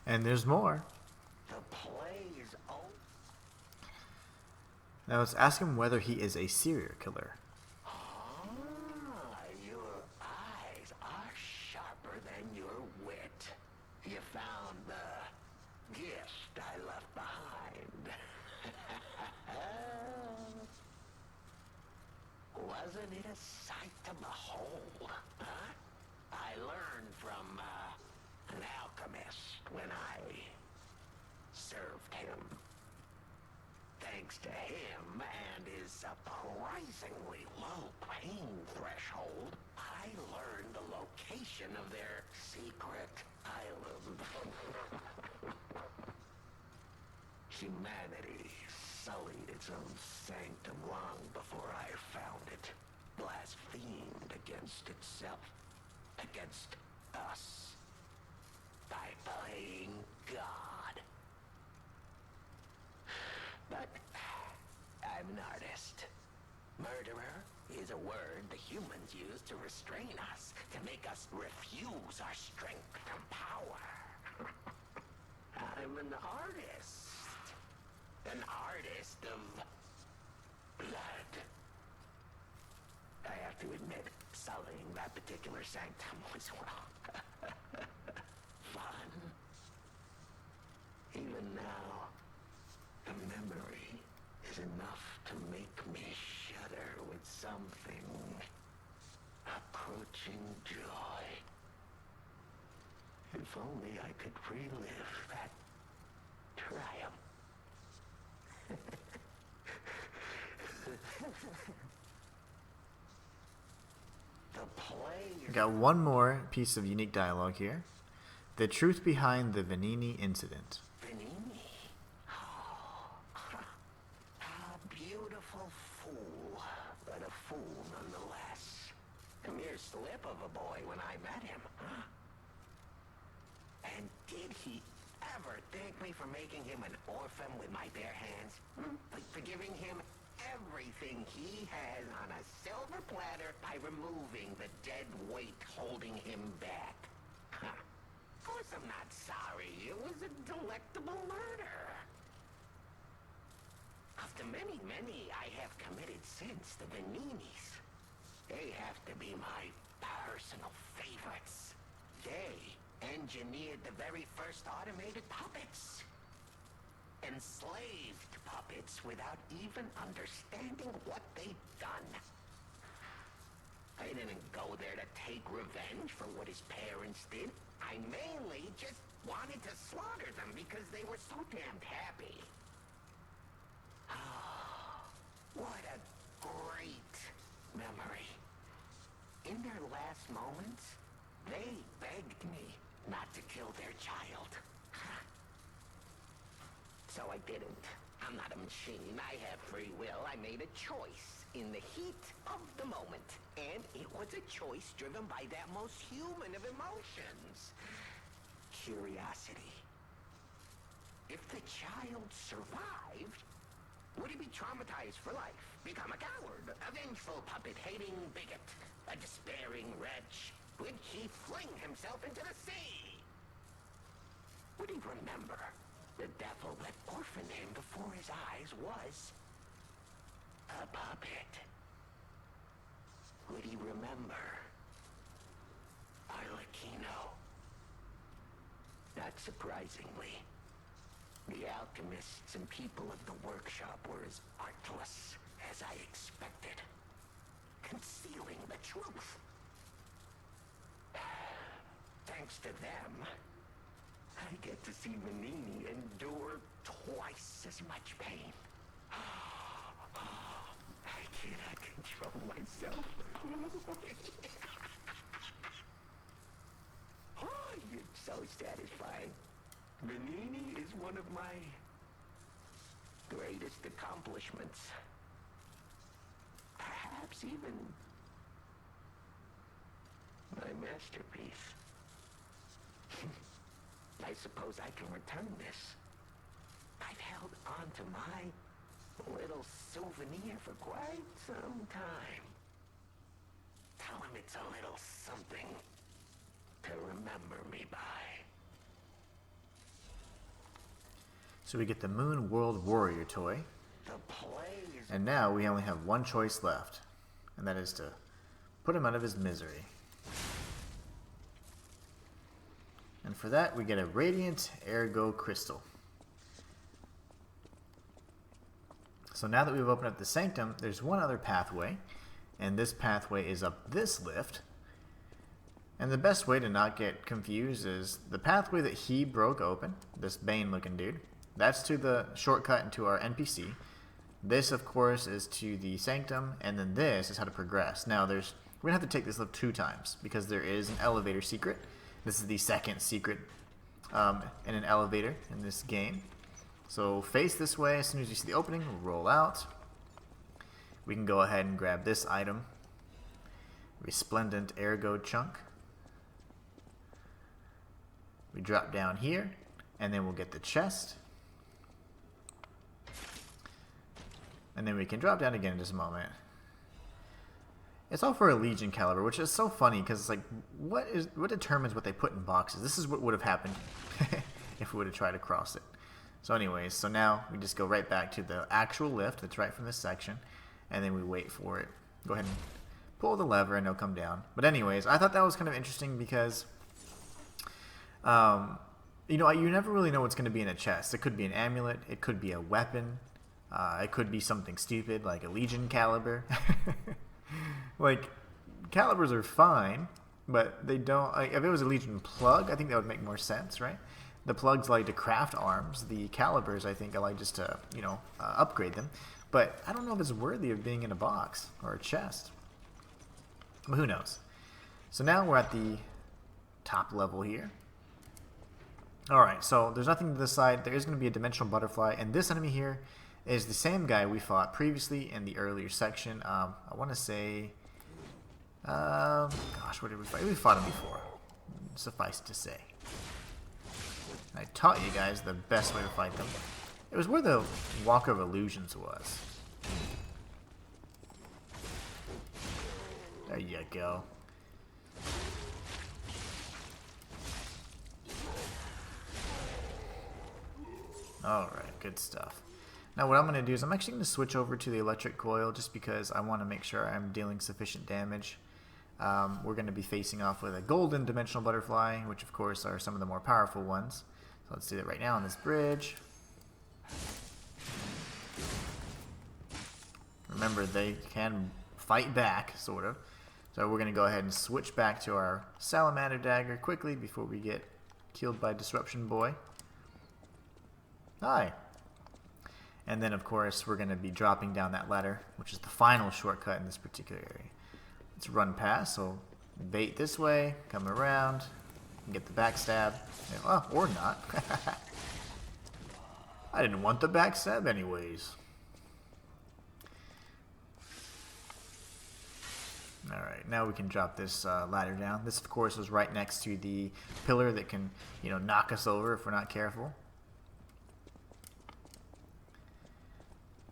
And there's more. The play is over. Now let's ask him whether he is a serial killer. Ah, your eyes are sharper than your wit. You found the gift I left Isn't it a sight to behold? Huh? I learned from an alchemist when I served him. Thanks to him and his surprisingly low pain threshold, I learned the location of their secret island. Humanity sullied its own sanctum long before I found it, blasphemed against itself, against us, by playing God. But I'm an artist. Murderer is a word the humans use to restrain us, to make us refuse our strength and power. I'm an artist. An artist of blood. I have to admit, sullying that particular sanctum was, well, fun. Even now, a memory is enough to make me shudder with something approaching joy. If only I could relive that triumph. The play. Got one more piece of unique dialogue here. The truth behind the Venini incident. Venini? Oh, a beautiful fool, but a fool nonetheless. A mere slip of a boy when I met him. Huh? And did he ever thank me for making him an orphan with my bare hands? For giving him everything he has on a silver platter by removing the dead weight holding him back. Huh. Of course I'm not sorry. It was a delectable murder. Of the many I have committed since, the Veninis, they have to be my personal favorites. They engineered the very first automated puppets. Enslaved puppets without even understanding what they'd done. I didn't go there to take revenge for what his parents did. I mainly just wanted to slaughter them because they were so damned happy. What a great memory. In their last moments, they begged me not to kill their child. So I didn't. I'm not a machine. I have free will. I made a choice in the heat of the moment. And it was a choice driven by that most human of emotions. Curiosity. If the child survived, would he be traumatized for life? Become a coward, a vengeful puppet-hating bigot, a despairing wretch? Would he fling himself into the sea? Would he remember the devil that orphaned him before his eyes was a puppet? Would he remember Arlecchino? Not surprisingly, the alchemists and people of the workshop were as artless as I expected, concealing the truth. Thanks to them, I get to see Venini endure twice as much pain. I cannot control myself. Oh, it's so satisfying. Venini is one of my greatest accomplishments. Perhaps even my masterpiece. I suppose I can return this. I've held on to my little souvenir for quite some time. Tell him it's a little something to remember me by. So we get the Moon World Warrior toy. The play is... And now we only have one choice left. And that is to put him out of his misery. And for that, we get a Radiant Ergo Crystal. So now that we've opened up the Sanctum, there's one other pathway. and this pathway is up this lift. And the best way to not get confused is the pathway that he broke open, this Bane looking dude, that's to the shortcut into our NPC. This, of course, is to the Sanctum, and then this is how to progress. Now, we're going to have to take this lift 2 times, because there is an elevator secret. This is the second secret in an elevator in this game. So face this way. As soon as you see the opening, roll out. We can go ahead and grab this item, Resplendent Ergo Chunk. We drop down here, and then we'll get the chest. And then we can drop down again in just a moment. It's all for a Legion caliber, which is so funny because it's like, what determines what they put in boxes? This is what would have happened if we would have tried to cross it. So anyways, so now we just go right back to the actual lift that's right from this section, and then we wait for it. Go ahead and pull the lever and it'll come down. But anyways, I thought that was kind of interesting because you know, you never really know what's going to be in a chest. It could be an amulet, it could be a weapon, it could be something stupid like a Legion caliber. Like, calibers are fine, but they don't, like, if it was a Legion plug, I think that would make more sense, right? The plugs like to craft arms, the calibers I think I like just to, you know, upgrade them. But I don't know if it's worthy of being in a box or a chest. But who knows? So now we're at the top level here. Alright, so there's nothing to the side. There is going to be a dimensional butterfly, and this enemy here is the same guy we fought previously in the earlier section. I want to say, gosh, what did we fight? We fought him before, suffice to say. I taught you guys the best way to fight them. It was where the Walk of Illusions was. There you go. Alright, good stuff. Now what I'm going to do is I'm actually going to switch over to the electric coil just because I want to make sure I'm dealing sufficient damage. We're going to be facing off with a golden dimensional butterfly, which of course are some of the more powerful ones. So let's do that right now on this bridge. Remember, they can fight back, sort of. So we're going to go ahead and switch back to our Salamander Dagger quickly before we get killed by Disruption Boy. Hi. And then, of course, we're going to be dropping down that ladder, which is the final shortcut in this particular area. Let's run past, so bait this way, come around, and get the backstab. Well, or not. I didn't want the backstab anyways. Alright, now we can drop this ladder down. This, of course, is right next to the pillar that can, you know, knock us over if we're not careful.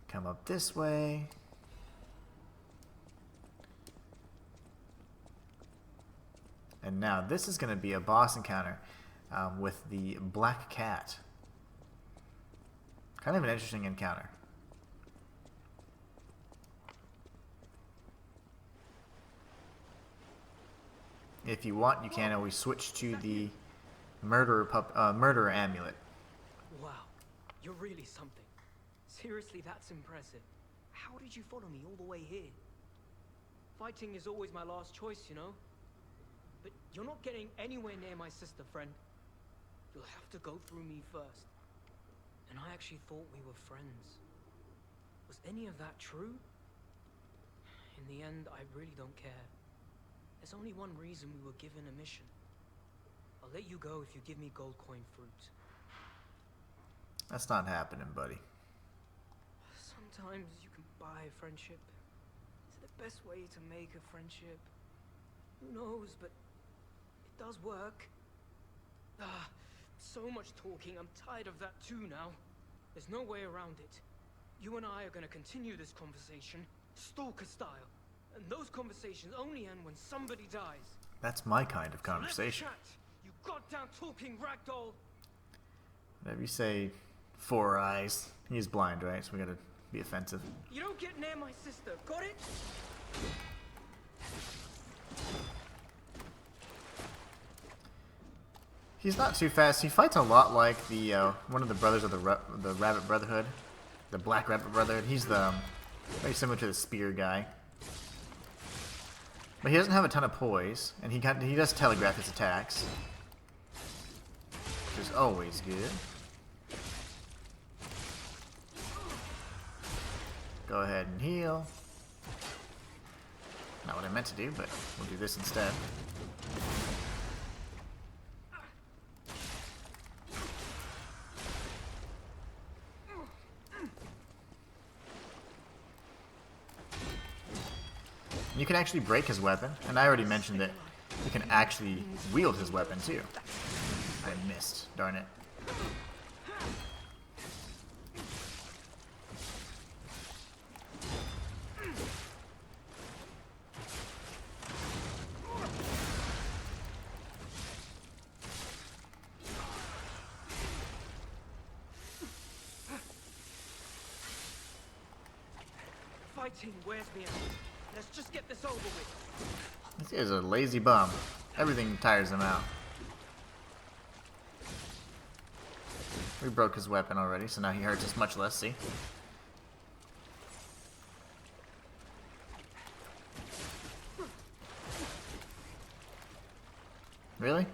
Come up this way. And now this is going to be a boss encounter with the Black Cat. Kind of an interesting encounter. If you want, you can always switch to the murderer amulet. Wow, you're really something. Seriously, that's impressive. How did you follow me all the way here? Fighting is always my last choice, you know? But you're not getting anywhere near my sister, friend. You'll have to go through me first. And I actually thought we were friends. Was any of that true? In the end, I really don't care. There's only one reason we were given a mission. I'll let you go if you give me gold coin fruit. That's not happening, buddy. Sometimes you can buy a friendship. It's the best way to make a friendship. Who knows, but it does work. So much talking. I'm tired of that too now. There's no way around it. You and I are going to continue this conversation, stalker style. And those conversations only end when somebody dies. That's my kind of conversation. Let's chat, you goddamn talking ragdoll. Whatever you say, Four Eyes. He's blind, right? So we gotta be offensive. You don't get near my sister, got it? He's not too fast. He fights a lot like the one of the brothers of the Rabbit Brotherhood, the Black Rabbit Brotherhood. He's the very similar to the spear guy. But he doesn't have a ton of poise, and he does telegraph his attacks, which is always good. Go ahead and heal. Not what I meant to do, but we'll do this instead. You can actually break his weapon, and I already mentioned that you can actually wield his weapon too. I missed, darn it. Fighting wears me out. Let's just get this over with. This is a lazy bum. Everything tires him out. We broke his weapon already, so now he hurts us much less, see? Really?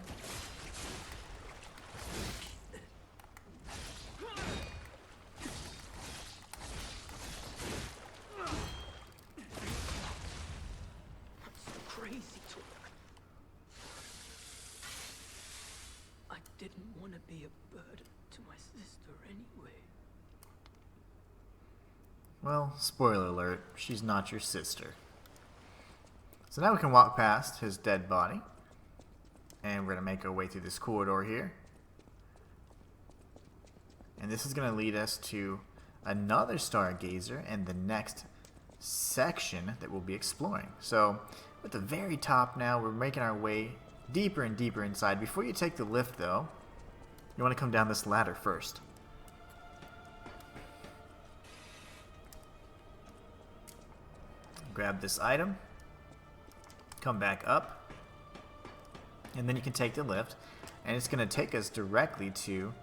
I didn't want to be a burden to my sister anyway. Well, spoiler alert, she's not your sister. So now we can walk past his dead body. And we're going to make our way through this corridor here. And this is going to lead us to another stargazer and the next section that we'll be exploring. So at the very top now, we're making our way deeper and deeper inside. Before you take the lift though, you want to come down this ladder first. Grab this item, come back up, and then you can take the lift, and it's going to take us directly to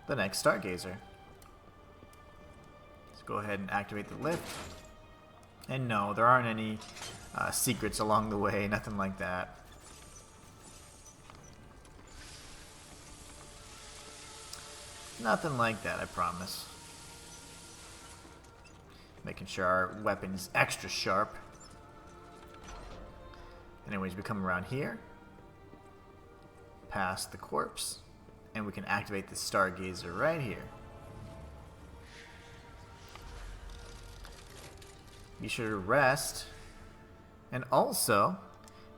the next stargazer. Let's go ahead and activate the lift. And no, there aren't any secrets along the way, nothing like that. Nothing like that, I promise. Making sure our weapon is extra sharp. Anyways, we come around here, past the corpse, and we can activate the stargazer right here. Be sure to rest, and also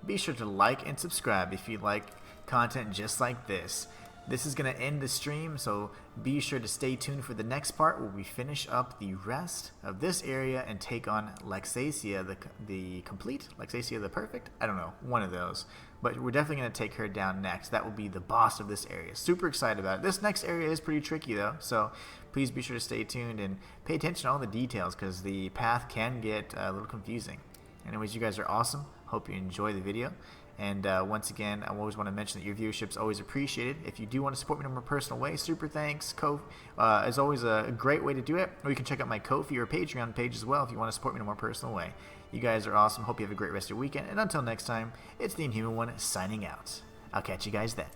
be sure to like and subscribe if you like content just like this. This is going to end the stream, so be sure to stay tuned for the next part where we finish up the rest of this area and take on Lexacia the complete, Lexacia the perfect, I don't know, one of those. But we're definitely going to take her down next. That will be the boss of this area. Super excited about it. This next area is pretty tricky though, so please be sure to stay tuned and pay attention to all the details because the path can get a little confusing. Anyways, you guys are awesome. Hope you enjoy the video. And once again, I always want to mention that your viewership is always appreciated. If you do want to support me in a more personal way, super thanks. Ko-fi is always a great way to do it. Or you can check out my Ko-fi or Patreon page as well if you want to support me in a more personal way. You guys are awesome. Hope you have a great rest of your weekend. And until next time, it's the Inhuman One signing out. I'll catch you guys then.